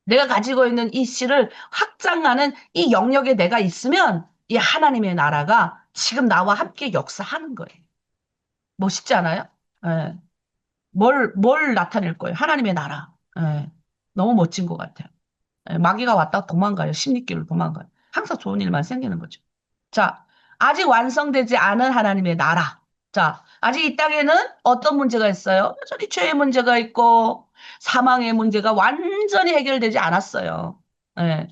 내가 가지고 있는 이 씨를 확장하는 이 영역에 내가 있으면 이 하나님의 나라가 지금 나와 함께 역사하는 거예요. 멋있지 않아요? 예. 뭘 나타낼 거예요? 하나님의 나라. 예. 너무 멋진 것 같아요. 마귀가 왔다 도망가요. 십리길로 도망가요. 항상 좋은 일만 생기는 거죠. 자, 아직 완성되지 않은 하나님의 나라. 자, 아직 이 땅에는 어떤 문제가 있어요? 여전히 죄의 문제가 있고 사망의 문제가 완전히 해결되지 않았어요. 예.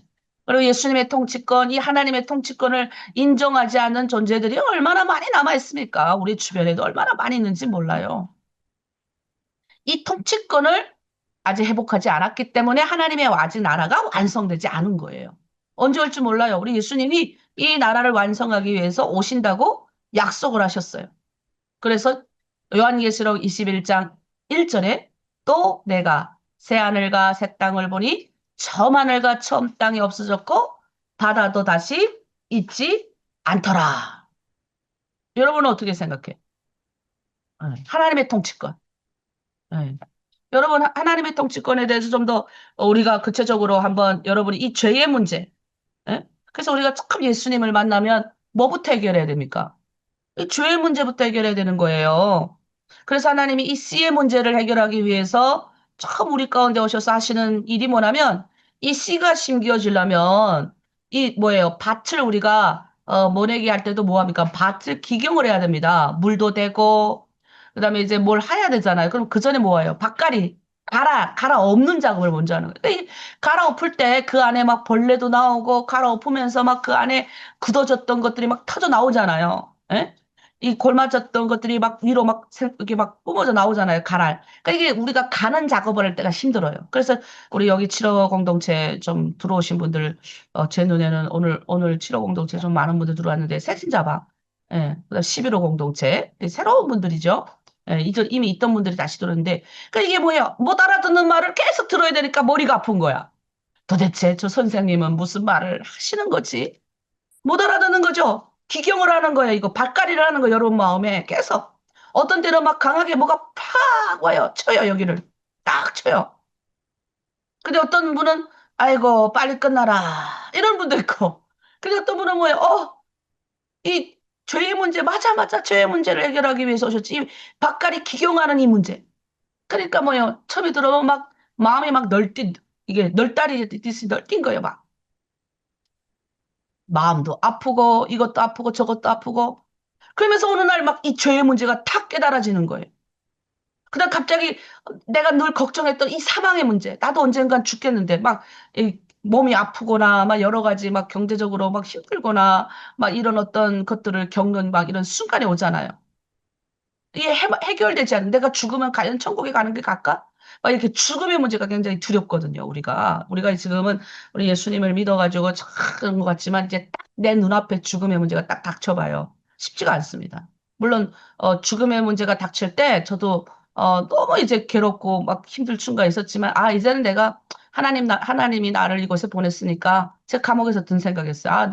그리고 예수님의 통치권, 이 하나님의 통치권을 인정하지 않는 존재들이 얼마나 많이 남아 있습니까? 우리 주변에도 얼마나 많이 있는지 몰라요. 이 통치권을 아직 회복하지 않았기 때문에 하나님의 아직 나라가 완성되지 않은 거예요. 언제 올지 몰라요. 우리 예수님이 이 나라를 완성하기 위해서 오신다고 약속을 하셨어요. 그래서 요한계시록 21장 1절에 또 내가 새 하늘과 새 땅을 보니 처음 하늘과 처음 땅이 없어졌고 바다도 다시 있지 않더라. 여러분은 어떻게 생각해? 하나님의 통치권. 네. 여러분, 하나님의 통치권에 대해서 좀 더 우리가 구체적으로 한번 여러분이 이 죄의 문제, 예? 그래서 우리가 참 예수님을 만나면 뭐부터 해결해야 됩니까? 이 죄의 문제부터 해결해야 되는 거예요. 그래서 하나님이 이 씨의 문제를 해결하기 위해서 처음 우리 가운데 오셔서 하시는 일이 뭐냐면 이 씨가 심겨지려면 이 뭐예요? 밭을 우리가 모내기 할 때도 뭐 합니까? 밭을 기경을 해야 됩니다. 물도 대고 그다음에 이제 뭘 해야 되잖아요. 그럼 그 전에 뭐 해요? 밭갈이 갈아 엎는 작업을 먼저 하는 거예요. 근데 이 갈아 엎을 때 그 안에 막 벌레도 나오고 갈아 엎으면서 막 그 안에 굳어졌던 것들이 막 터져 나오잖아요. 예? 이 골맞졌던 것들이 막 위로 막 이렇게 막 뿜어져 나오잖아요. 가랄. 그러니까 이게 우리가 가는 작업을 할 때가 힘들어요. 그래서 우리 여기 7호 공동체 좀 들어오신 분들, 제 눈에는 오늘 7호 공동체 좀 많은 분들 들어왔는데 새신자방, 예, 그다음 11호 공동체 새로운 분들이죠. 예, 이미 있던 분들이 다시 들었는데, 그러니까 이게 뭐예요? 못 알아듣는 말을 계속 들어야 되니까 머리가 아픈 거야. 도대체 저 선생님은 무슨 말을 하시는 거지? 못 알아듣는 거죠? 기경을 하는 거예요. 이거 밭갈이를 하는 거 여러분 마음에 계속. 어떤 때는 막 강하게 뭐가 팍 와요. 쳐요, 여기를. 딱 쳐요. 근데 어떤 분은 아이고 빨리 끝나라 이런 분도 있고 근데 어떤 분은 뭐예요? 이 죄의 문제 맞아 맞아 죄의 문제를 해결하기 위해서 오셨지 이 밭갈이 기경하는 이 문제 그러니까 뭐예요? 처음에 들어보면 막 마음이 막 널뛴 이게 널다리 듯이 널뛴 거예요 막 마음도 아프고 이것도 아프고 저것도 아프고 그러면서 어느 날 막 이 죄의 문제가 탁 깨달아지는 거예요. 그다음 갑자기 내가 늘 걱정했던 이 사망의 문제. 나도 언젠간 죽겠는데 막 이 몸이 아프거나 막 여러 가지 막 경제적으로 막 힘들거나 막 이런 어떤 것들을 겪는 막 이런 순간이 오잖아요. 이게 해결되지 않는 내가 죽으면 과연 천국에 가는 게 갈까? 막 이렇게 죽음의 문제가 굉장히 두렵거든요, 우리가 지금은 우리 예수님을 믿어가지고 참 그런 것 같지만 이제 딱 내 눈앞에 죽음의 문제가 딱 닥쳐봐요. 쉽지가 않습니다. 물론, 죽음의 문제가 닥칠 때 저도, 너무 이제 괴롭고 막 힘들 순간 있었지만, 아, 이제는 내가 하나님이 나를 이곳에 보냈으니까 제가 감옥에서 든 생각이었어요.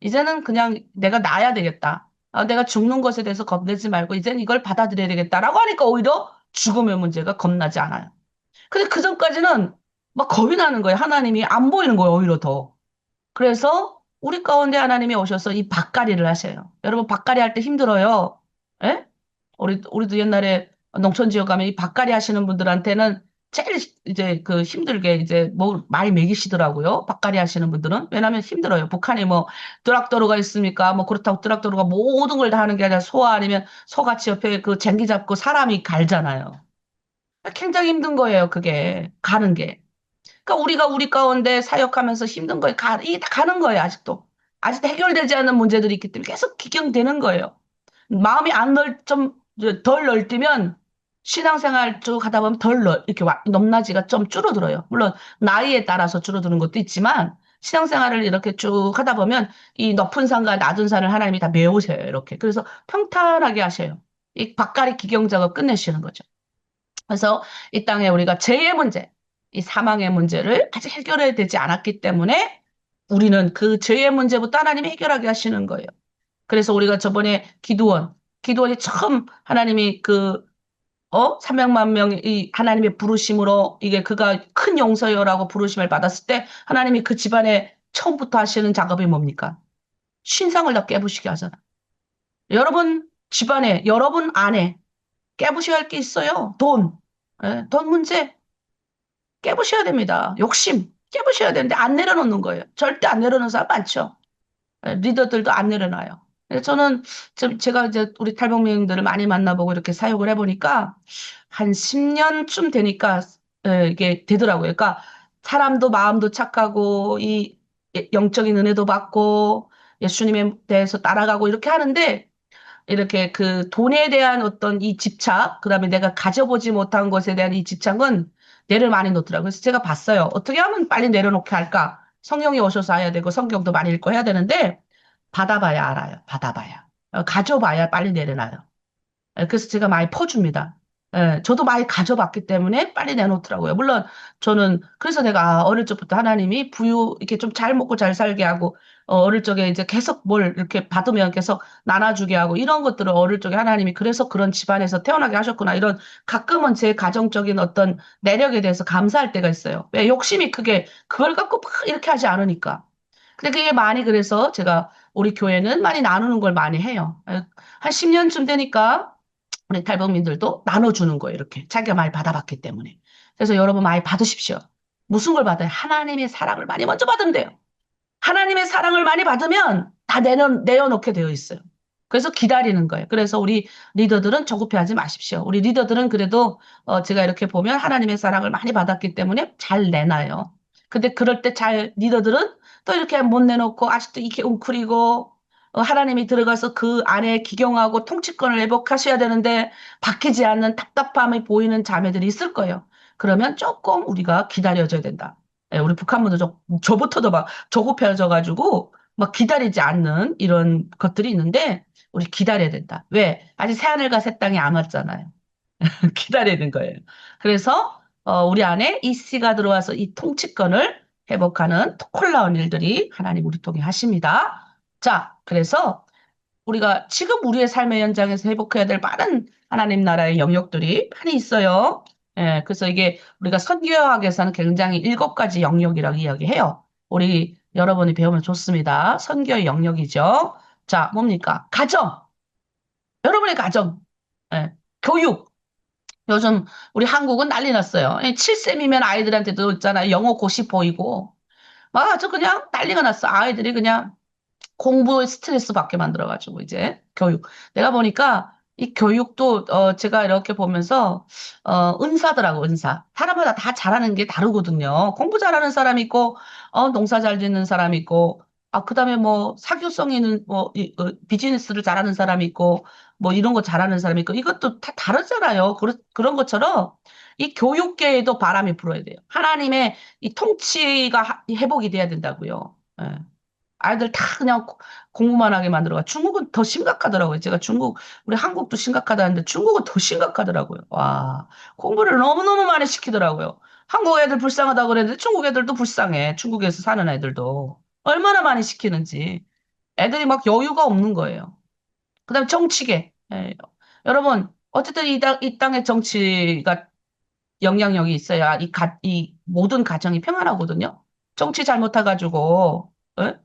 이제는 그냥 내가 나야 되겠다. 내가 죽는 것에 대해서 겁내지 말고 이젠 이걸 받아들여야 되겠다라고 하니까 오히려 죽음의 문제가 겁나지 않아요. 근데 그 전까지는 막 겁이 나는 거예요. 하나님이 안 보이는 거예요, 오히려 더. 그래서 우리 가운데 하나님이 오셔서 이 밭갈이를 하셔요. 여러분, 밭갈이 할 때 힘들어요. 예? 우리도 옛날에 농촌 지역 가면 이 밭갈이 하시는 분들한테는 제일 이제 그 힘들게 이제 뭐 많이 먹이시더라고요. 밭갈이 하시는 분들은. 왜냐하면 힘들어요. 북한에 뭐 트락터로가 있습니까? 뭐 그렇다고 트락터로가 모든 걸 다 하는 게 아니라 소와 아니면 소같이 옆에 그 쟁기 잡고 사람이 갈잖아요. 굉장히 힘든 거예요, 그게. 가는 게. 그러니까 우리가 우리 가운데 사역하면서 힘든 거예요. 이게 다 가는 거예요, 아직도. 아직도 해결되지 않은 문제들이 있기 때문에 계속 기경되는 거예요. 마음이 좀 덜 넓으면 신앙생활 쭉 하다 보면 이렇게 높낮이가 좀 줄어들어요. 물론 나이에 따라서 줄어드는 것도 있지만 신앙생활을 이렇게 쭉 하다 보면 이 높은 산과 낮은 산을 하나님이 다 메우세요. 이렇게. 그래서 평탄하게 하셔요. 이 밭갈이 기경 작업 끝내시는 거죠. 그래서 이 땅에 우리가 죄의 문제, 이 사망의 문제를 아직 해결해야 되지 않았기 때문에 우리는 그 죄의 문제부터 하나님이 해결하게 하시는 거예요. 그래서 우리가 저번에 기도원이 처음 하나님이 300만 명이 하나님의 부르심으로 이게 그가 큰 용서여라고 부르심을 받았을 때 하나님이 그 집안에 처음부터 하시는 작업이 뭡니까? 신상을 다 깨부시게 하잖아. 여러분 집안에, 여러분 안에 깨부셔야 할 게 있어요. 돈. 예, 돈 문제 깨부셔야 됩니다. 욕심 깨부셔야 되는데 안 내려놓는 거예요. 절대 안 내려놓는 사람 많죠. 리더들도 안 내려놔요. 그래서 저는 제가 이제 우리 탈북민들을 많이 만나보고 이렇게 사역을 해보니까 한 10년쯤 되니까 이게 되더라고요. 그러니까 사람도 마음도 착하고 이 영적인 은혜도 받고 예수님에 대해서 따라가고 이렇게 하는데 이렇게 그 돈에 대한 어떤 이 집착, 그다음에 내가 가져보지 못한 것에 대한 이 집착은 내를 많이 놓더라고요. 그래서 제가 봤어요. 어떻게 하면 빨리 내려놓게 할까? 성령이 오셔서 해야 되고 성경도 많이 읽고 해야 되는데 받아봐야 알아요. 받아봐야. 가져봐야 빨리 내려놔요. 그래서 제가 많이 퍼줍니다. 저도 많이 가져봤기 때문에 빨리 내놓더라고요. 물론 저는 그래서 내가 어릴 적부터 하나님이 이렇게 좀 잘 먹고 잘 살게 하고 어릴 적에 이제 계속 뭘 이렇게 받으면 계속 나눠주게 하고 이런 것들을 어릴 적에 하나님이 그래서 그런 집안에서 태어나게 하셨구나 이런 가끔은 제 가정적인 어떤 내력에 대해서 감사할 때가 있어요. 왜 욕심이 크게 그걸 갖고 막 이렇게 하지 않으니까. 근데 그게 많이 그래서 제가 우리 교회는 많이 나누는 걸 많이 해요. 한 10년쯤 되니까 우리 탈북민들도 나눠주는 거예요, 이렇게. 자기가 많이 받아봤기 때문에. 그래서 여러분 많이 받으십시오. 무슨 걸 받아요? 하나님의 사랑을 많이 먼저 받으면 돼요. 하나님의 사랑을 많이 받으면 다 내어놓게 되어 있어요. 그래서 기다리는 거예요. 그래서 우리 리더들은 조급해하지 마십시오. 우리 리더들은 그래도 제가 이렇게 보면 하나님의 사랑을 많이 받았기 때문에 잘 내놔요. 근데 그럴 때 리더들은 또 이렇게 못 내놓고 아직도 이렇게 웅크리고 하나님이 들어가서 그 안에 기경하고 통치권을 회복하셔야 되는데 바뀌지 않는 답답함이 보이는 자매들이 있을 거예요. 그러면 조금 우리가 기다려줘야 된다. 우리 북한분도 저부터도 막 조급해져가지고 막 기다리지 않는 이런 것들이 있는데 우리 기다려야 된다. 왜? 아직 새하늘과 새 땅이 안 왔잖아요. 기다리는 거예요. 그래서 우리 안에 이 씨가 들어와서 이 통치권을 회복하는 놀라운 일들이 하나님 우리 통해 하십니다. 자, 그래서 우리가 지금 우리의 삶의 현장에서 회복해야 될 많은 하나님 나라의 영역들이 많이 있어요. 예, 그래서 이게 우리가 선교학에서는 굉장히 7가지 영역이라고 이야기해요. 우리 여러분이 배우면 좋습니다. 선교의 영역이죠. 자, 뭡니까? 가정. 여러분의 가정. 예, 교육. 요즘 우리 한국은 난리 났어요. 7셈이면 아이들한테도 있잖아요. 영어 고시 보이고. 막 아주 그냥 난리가 났어. 아이들이 그냥 공부에 스트레스 받게 만들어가지고 이제 교육. 내가 보니까 이 교육도 제가 이렇게 보면서 은사더라고 은사. 사람마다 다 잘하는 게 다르거든요. 공부 잘하는 사람이 있고 농사 잘 짓는 사람이 있고 그다음에 뭐 사교성 있는 뭐 비즈니스를 잘하는 사람이 있고 뭐 이런 거 잘하는 사람이 있고 이것도 다 다르잖아요. 그런 것처럼 이 교육계에도 바람이 불어야 돼요. 하나님의 이 통치가 회복이 돼야 된다고요. 예. 아이들 다 그냥 공부만 하게 만들어가. 중국은 더 심각하더라고요. 제가 우리 한국도 심각하다는데 중국은 더 심각하더라고요. 와, 공부를 너무너무 많이 시키더라고요. 한국 애들 불쌍하다고 그랬는데 중국 애들도 불쌍해. 중국에서 사는 애들도. 얼마나 많이 시키는지. 애들이 막 여유가 없는 거예요. 그다음에 정치계. 예. 여러분, 어쨌든 이 땅의 정치가 영향력이 있어야 이 모든 가정이 평안하거든요. 정치 잘못해가지고, 예?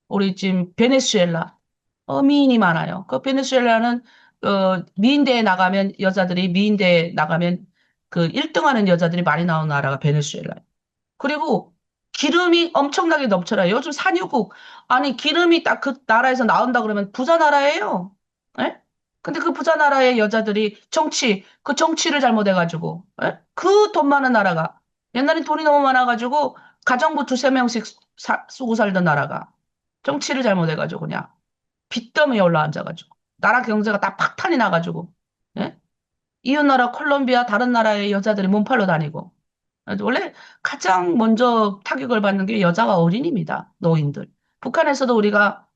우리 지금 베네수엘라, 미인이 많아요. 그 베네수엘라는, 미인대에 나가면, 여자들이 미인대에 나가면 그 1등 하는 여자들이 많이 나오는 나라가 베네수엘라. 그리고 기름이 엄청나게 넘쳐나요. 요즘 산유국, 아니, 기름이 딱 그 나라에서 나온다 그러면 부자 나라예요. 예? 근데 그 부자 나라의 여자들이 그 정치를 잘못해가지고, 예? 그 돈 많은 나라가, 옛날엔 돈이 너무 많아가지고, 가정부 두세 명씩 쓰고 살던 나라가, 정치를 잘못해가지고, 그냥, 빚더미에 올라앉아가지고, 나라 경제가 다 pak탄이 나가지고, 예? 이웃 나라 콜롬비아 다른 나라의 여자들이 몸팔로 다니고, 원래 가장 먼저 타격을 받는 게 여자와 어린이입니다. 노인들. 북한에서도 우리가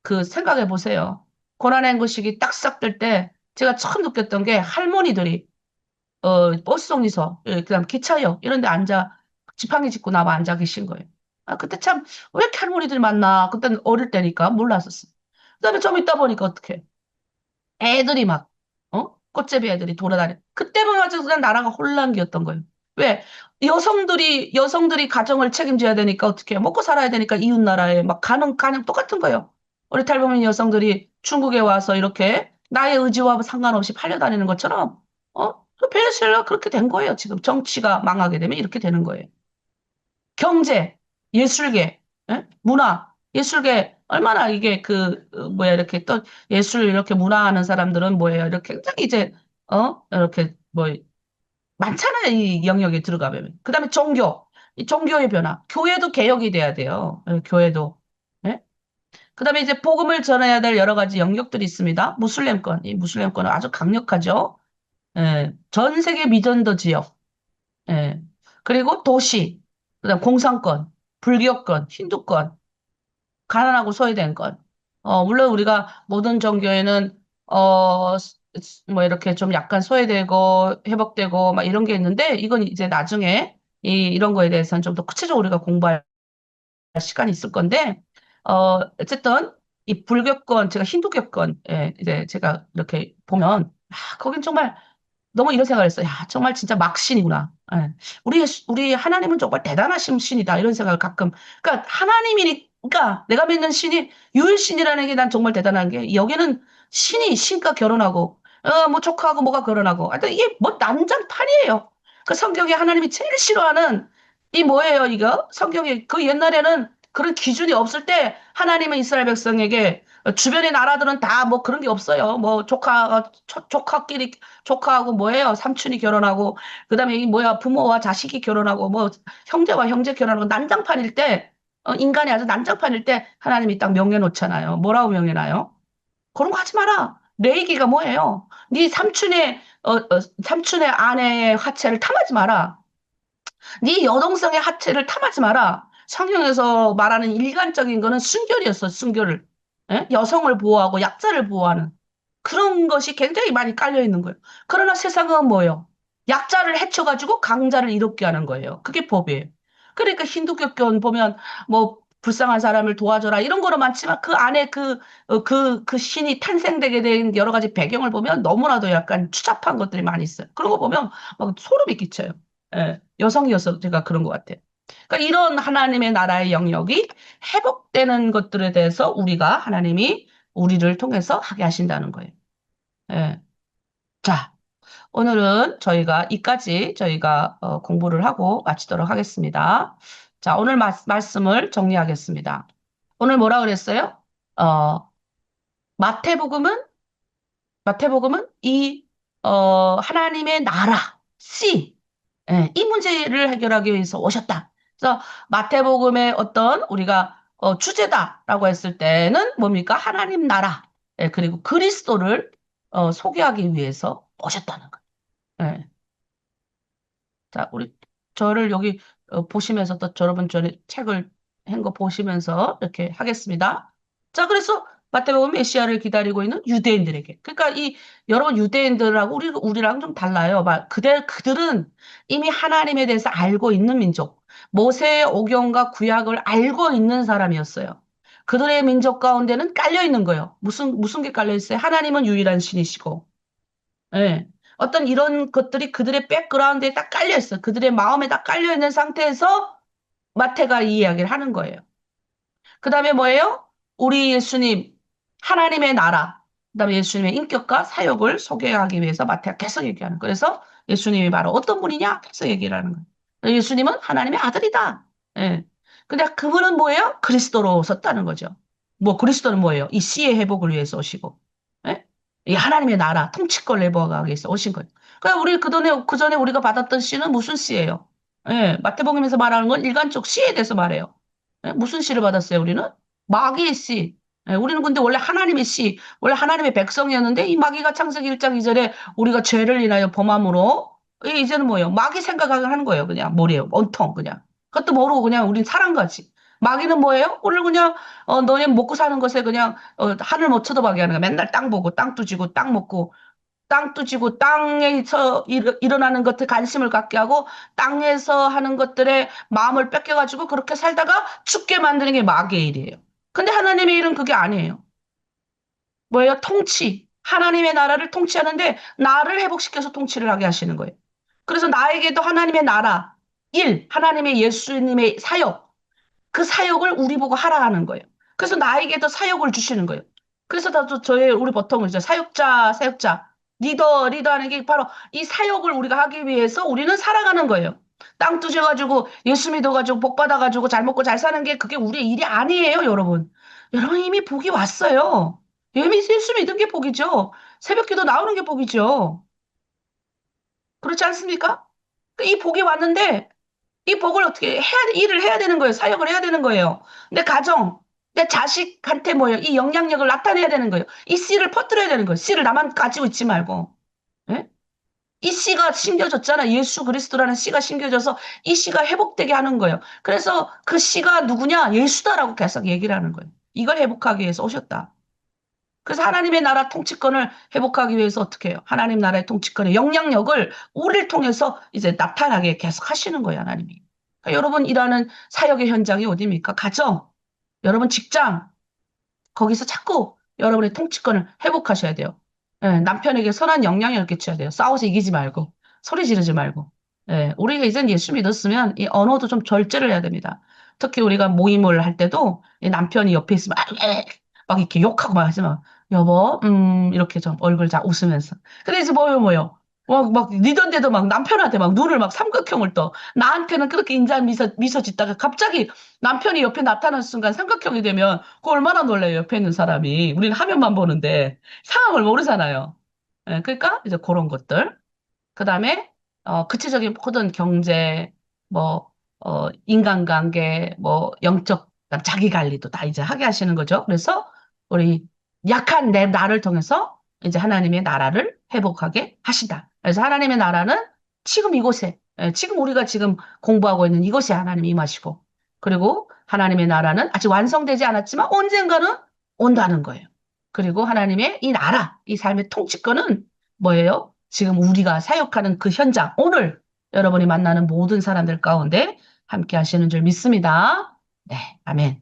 그 생각해 보세요. 고난의 시기 딱 시작될 때 제가 처음 느꼈던 게 할머니들이 버스 정류소, 그다음 기차역 이런 데 앉아 지팡이 짚고 나와 앉아 계신 거예요. 그때 참 왜 이렇게 할머니들이 많나? 그때는 어릴 때니까 몰랐었어. 그다음에 좀 있다 보니까 어떻게 애들이 막, 꽃제비 애들이 돌아다녀. 그때만 가지고 그냥 나라가 혼란기였던 거예요. 왜? 여성들이 가정을 책임져야 되니까 어떻게 해? 먹고 살아야 되니까 이웃 나라에 막 가는 똑같은 거예요. 우리 탈북민 여성들이 중국에 와서 이렇게 나의 의지와 상관없이 팔려다니는 것처럼, 그 베네수엘라 그렇게 된 거예요. 지금 정치가 망하게 되면 이렇게 되는 거예요. 경제, 예술계, 문화, 예술계, 얼마나 이게 뭐야, 이렇게 또 예술 이렇게 문화하는 사람들은 뭐예요? 이렇게 굉장히 이제, 이렇게 뭐, 많잖아요. 이 영역에 들어가면. 그 다음에 종교, 이 종교의 변화. 교회도 개혁이 돼야 돼요. 교회도. 예? 그 다음에 이제 복음을 전해야 될 여러 가지 영역들이 있습니다. 무슬림권, 이 무슬림권은 아주 강력하죠. 전 세계 미전도 지역. 예. 그리고 도시, 그다음 공산권, 불교권, 힌두권, 가난하고 소외된 권. 물론 우리가 모든 종교에는 뭐 이렇게 좀 약간 소외되고 회복되고 막 이런 게 있는데 이건 이제 나중에 이런 거에 대해서는 좀 더 구체적으로 우리가 공부할 시간이 있을 건데 어쨌든 이 불교권, 제가 힌두교권, 이제 제가 이렇게 보면 거긴 정말 너무 이런 생각을 했어요. 야, 정말 진짜 막신이구나. 예. 우리 하나님은 정말 대단하신 신이다. 이런 생각을 가끔. 그러니까 하나님이니까 내가 믿는 신이 유일신이라는 게 난 정말 대단한 게 여기는 신이 신과 결혼하고, 뭐 조카하고 뭐가 결혼하고. 하여튼 이게 뭐 난장판이에요. 그 성경에 하나님이 제일 싫어하는 이 뭐예요, 이거? 성경에 그 옛날에는 그런 기준이 없을 때 하나님은 이스라엘 백성에게 주변의 나라들은 다 뭐 그런 게 없어요. 뭐 조카끼리 조카하고 뭐예요? 삼촌이 결혼하고, 그다음에 이 뭐야, 부모와 자식이 결혼하고, 뭐 형제와 형제 결혼하고, 난장판일 때, 인간이 아주 난장판일 때 하나님이 딱 명해 놓잖아요. 뭐라고 명해놔요? 그런 거 하지 마라. 내 얘기가 뭐예요? 네 삼촌의 아내의 하체를 탐하지 마라. 네 여동생의 하체를 탐하지 마라. 성경에서 말하는 일관적인 거는 순결이었어, 순결을. 여성을 보호하고 약자를 보호하는. 그런 것이 굉장히 많이 깔려 있는 거예요. 그러나 세상은 뭐예요? 약자를 해쳐가지고 강자를 이롭게 하는 거예요. 그게 법이에요. 그러니까 힌두교권 보면 뭐 불쌍한 사람을 도와줘라 이런 거는 많지만 그 안에 그 신이 탄생되게 된 여러 가지 배경을 보면 너무나도 약간 추잡한 것들이 많이 있어요. 그런 거 보면 막 소름이 끼쳐요. 예, 여성이어서 제가 그런 것 같아요. 그러니까 이런 하나님의 나라의 영역이 회복되는 것들에 대해서 우리가 하나님이 우리를 통해서 하게 하신다는 거예요. 예. 자, 오늘은 저희가 이까지 저희가 공부를 하고 마치도록 하겠습니다. 자, 오늘 말씀을 정리하겠습니다. 오늘 뭐라 그랬어요? 어, 마태복음은 마태복음은 하나님의 나라 씨, 예, 이 문제를 해결하기 위해서 오셨다. 그래서 마태복음의 어떤 우리가 주제다라고 했을 때는 뭡니까? 하나님 나라, 예, 그리고 그리스도를 소개하기 위해서 오셨다는 거예요. 예. 자, 저를 여기 보시면서 또 여러분 전에 책을 한 거 보시면서 이렇게 하겠습니다. 자, 그래서 마태복음 메시아를 기다리고 있는 유대인들에게. 그러니까 여러분 유대인들하고 우리랑 좀 달라요. 그들은 이미 하나님에 대해서 알고 있는 민족. 모세의 오경과 구약을 알고 있는 사람이었어요. 그들의 민족 가운데는 깔려 있는 거예요. 무슨 게 깔려 있어요? 하나님은 유일한 신이시고. 예. 어떤 이런 것들이 그들의 백그라운드에 딱 깔려 있어. 그들의 마음에 딱 깔려 있는 상태에서 마태가 이 이야기를 하는 거예요. 그 다음에 뭐예요? 우리 예수님, 하나님의 나라, 그 다음에 예수님의 인격과 사역을 소개하기 위해서 마태가 계속 얘기하는 거예요. 그래서 예수님이 바로 어떤 분이냐? 계속 얘기를 하는 거예요. 예수님은 하나님의 아들이다. 예. 근데 그분은 뭐예요? 그리스도로 섰다는 거죠. 뭐, 그리스도는 뭐예요? 이 씨의 회복을 위해서 오시고, 예? 이 하나님의 나라, 통치권을 내버가기 위해서 오신 거예요. 그러니까 우리 그 전에 우리가 받았던 씨는 무슨 씨예요? 예, 마태복음에서 말하는 건 일반적 씨에 대해서 말해요. 예, 무슨 씨를 받았어요, 우리는? 마귀의 씨. 예, 우리는 근데 원래 하나님의 씨, 원래 하나님의 백성이었는데 이 마귀가 창세기 1장 2절에 우리가 죄를 인하여 범함으로 이제는 뭐예요? 마귀 생각을 하는 거예요. 그냥 머리에 온통 그냥. 그것도 모르고 그냥 우린 사람같이. 마귀는 뭐예요? 오늘 그냥 너네 먹고 사는 것에 그냥 하늘 못 쳐다보게 하는 거야. 맨날 땅 보고 땅 두지고 땅 먹고 땅 두지고 땅에서 일어나는 것에 관심을 갖게 하고 땅에서 하는 것들에 마음을 뺏겨가지고 그렇게 살다가 죽게 만드는 게 마귀의 일이에요. 근데 하나님의 일은 그게 아니에요. 뭐예요? 통치. 하나님의 나라를 통치하는데 나를 회복시켜서 통치를 하게 하시는 거예요. 그래서 나에게도 하나님의 나라, 하나님의 예수님의 사역, 그 사역을 우리 보고 하라 하는 거예요. 그래서 나에게도 사역을 주시는 거예요. 그래서 나도 우리 보통 이제 사역자, 리더 하는 게 바로 이 사역을 우리가 하기 위해서 우리는 살아가는 거예요. 땅 두셔가지고 예수 믿어가지고 복 받아가지고 잘 먹고 잘 사는 게 그게 우리의 일이 아니에요, 여러분. 여러분 이미 복이 왔어요. 이미 예수 믿은 게 복이죠. 새벽기도 나오는 게 복이죠. 그렇지 않습니까? 이 복이 왔는데 이 복을 어떻게 일을 해야 되는 거예요. 사역을 해야 되는 거예요. 내 가정, 내 자식한테 뭐예요? 이 영향력을 나타내야 되는 거예요. 이 씨를 퍼뜨려야 되는 거예요. 씨를 나만 가지고 있지 말고. 예? 이 씨가 심겨졌잖아. 예수 그리스도라는 씨가 심겨져서 이 씨가 회복되게 하는 거예요. 그래서 그 씨가 누구냐? 예수다라고 계속 얘기를 하는 거예요. 이걸 회복하기 위해서 오셨다. 그래서 하나님의 나라 통치권을 회복하기 위해서 어떻게 해요? 하나님 나라의 통치권의 영향력을 우리를 통해서 이제 나타나게 계속 하시는 거예요, 하나님이. 그러니까 여러분 일하는 사역의 현장이 어디입니까? 가정, 여러분 직장, 거기서 자꾸 여러분의 통치권을 회복하셔야 돼요. 예, 남편에게 선한 영향력을 끼쳐야 돼요. 싸워서 이기지 말고, 소리 지르지 말고. 예, 우리가 이젠 예수 믿었으면 이 언어도 좀 절제를 해야 됩니다. 특히 우리가 모임을 할 때도 이 남편이 옆에 있으면 막 이렇게 욕하고 막 하지만 여보, 이렇게 좀 얼굴 자 웃으면서. 근데 이제 뭐요? 막 리던데도 막 남편한테 막 눈을 막 삼각형을 떠. 나한테는 그렇게 인자한 미소 짓다가 갑자기 남편이 옆에 나타나는 순간 삼각형이 되면 그 얼마나 놀라요, 옆에 있는 사람이. 우리는 화면만 보는데 상황을 모르잖아요. 예, 그러니까 이제 그런 것들. 그다음에 구체적인 모든 경제, 뭐 인간관계, 뭐 영적 자기 관리도 다 이제 하게 하시는 거죠. 그래서 우리 약한 나를 통해서 이제 하나님의 나라를 회복하게 하신다. 그래서 하나님의 나라는 지금 이곳에, 지금 우리가 지금 공부하고 있는 이곳에 하나님이 임하시고, 그리고 하나님의 나라는 아직 완성되지 않았지만 언젠가는 온다는 거예요. 그리고 하나님의 이 나라, 이 삶의 통치권은 뭐예요? 지금 우리가 사역하는 그 현장, 오늘 여러분이 만나는 모든 사람들 가운데 함께 하시는 줄 믿습니다. 네, 아멘.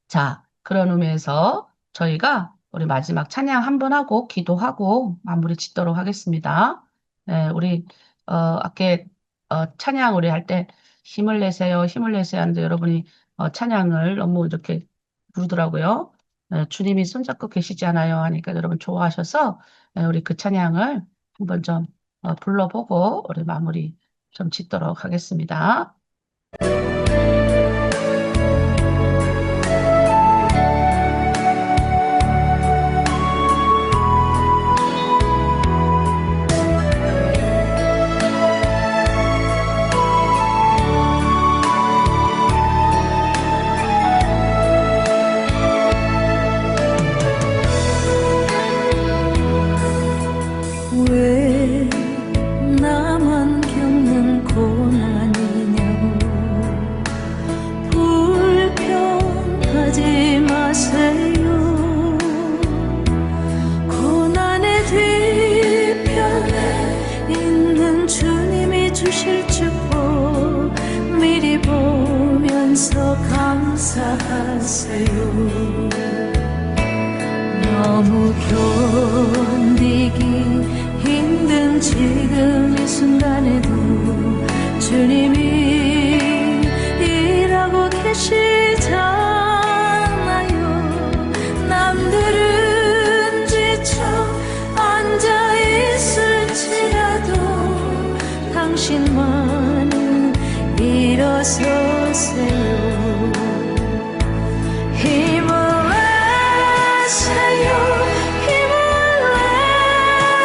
자, 그런 의미에서 저희가 우리 마지막 찬양 한 번 하고 기도하고 마무리 짓도록 하겠습니다. 네, 우리 아까 찬양 우리 할 때 힘을 내세요, 힘을 내세요 하는데 여러분이 찬양을 너무 이렇게 부르더라고요. 주님이 손잡고 계시지 않아요 하니까 여러분 좋아하셔서 우리 그 찬양을 한번 좀 불러보고 우리 마무리 좀 짓도록 하겠습니다. 왜 나만 겪는 고난이냐고 불평하지 마세요. 고난의 뒤편에 있는 주님이 주실 축복 미리 보면서 감사하세요. 너무 견디기 힘든 지금 이 순간에도 주님이 일하고 계시잖아요. 남들은 지쳐 앉아 있을지라도 당신만은 일어서세요. 힘을 내세요. 힘을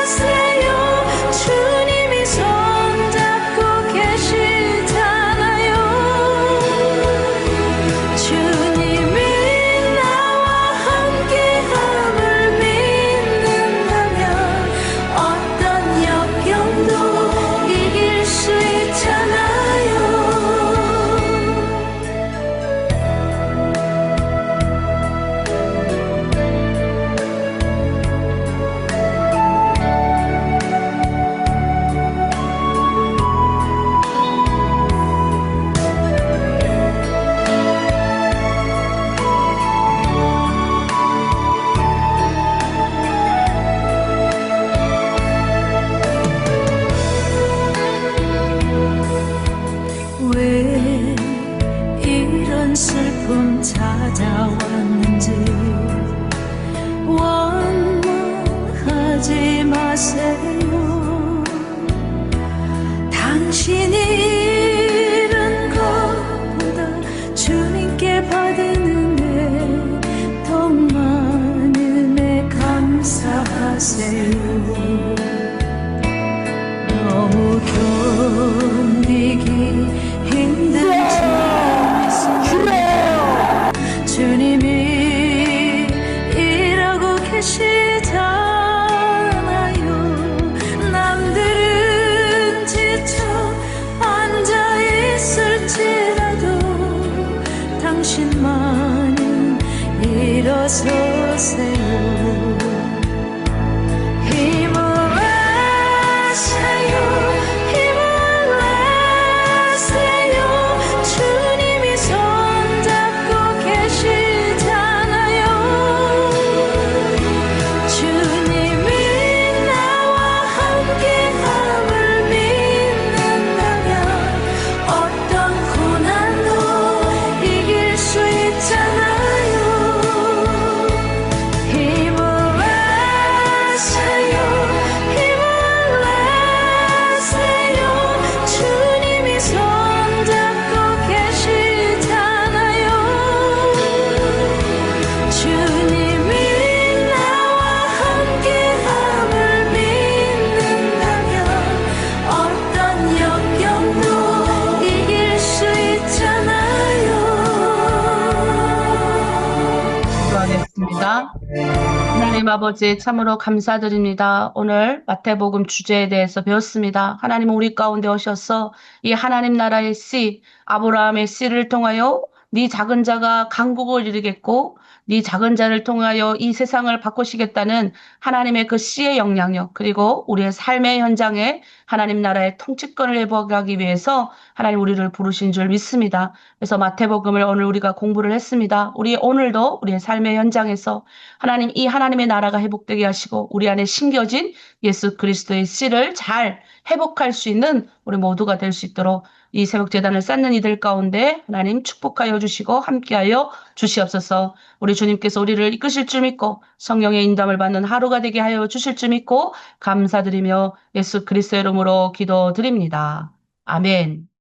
내세요. 주님이 손잡고 계시잖아요. 주님이 나와 함께함을 믿는다면 어떤 역경도 이길 수 있잖아요. 왜 이런 슬픔 찾아왔는지 원망하지 마세요. 당신이 잃은 것보다 주님께 받는 게 더 많음에 감사하세요. 너무 견디기 힘든 지금 주님이 일하고 계시잖아요. 남들은 지쳐 앉아 있을지라도 당신만은 일어서세요. 힘을 내세요. 힘을 내세요. 주님이 손잡고 계시잖아요. 주님이 나와 함께함을 믿는다면 어떤 고난도 이길 수 있잖아요. 힘을 내세요. 힘을 내세요. 주님이 손잡고 계시잖아요. 주님이 나와 함께함을 믿는다면 어떤 역경도 이길 수 있잖아요. 기도하겠습니다. 하나님 아버지 참으로 감사드립니다. 오늘 마태복음 주제에 대해서 배웠습니다. 하나님은 우리 가운데 오셔서 이 하나님 나라의 씨, 아브라함의 씨를 통하여 네 작은 자가 강국을 이루겠고 네 작은 자를 통하여 이 세상을 바꾸시겠다는 하나님의 그 씨의 영향력, 그리고 우리의 삶의 현장에 하나님 나라의 통치권을 회복하기 위해서 하나님 우리를 부르신 줄 믿습니다. 그래서 마태복음을 오늘 우리가 공부를 했습니다. 우리 오늘도 우리의 삶의 현장에서 하나님, 이 하나님의 나라가 회복되게 하시고 우리 안에 심겨진 예수 그리스도의 씨를 잘 회복할 수 있는 우리 모두가 될 수 있도록 이 새벽 재단을 쌓는 이들 가운데 하나님 축복하여 주시고 함께하여 주시옵소서. 우리 주님께서 우리를 이끄실 줄 믿고 성령의 인도함을 받는 하루가 되게 하여 주실 줄 믿고 감사드리며 예수 그리스도의 이름으로 기도드립니다. 아멘.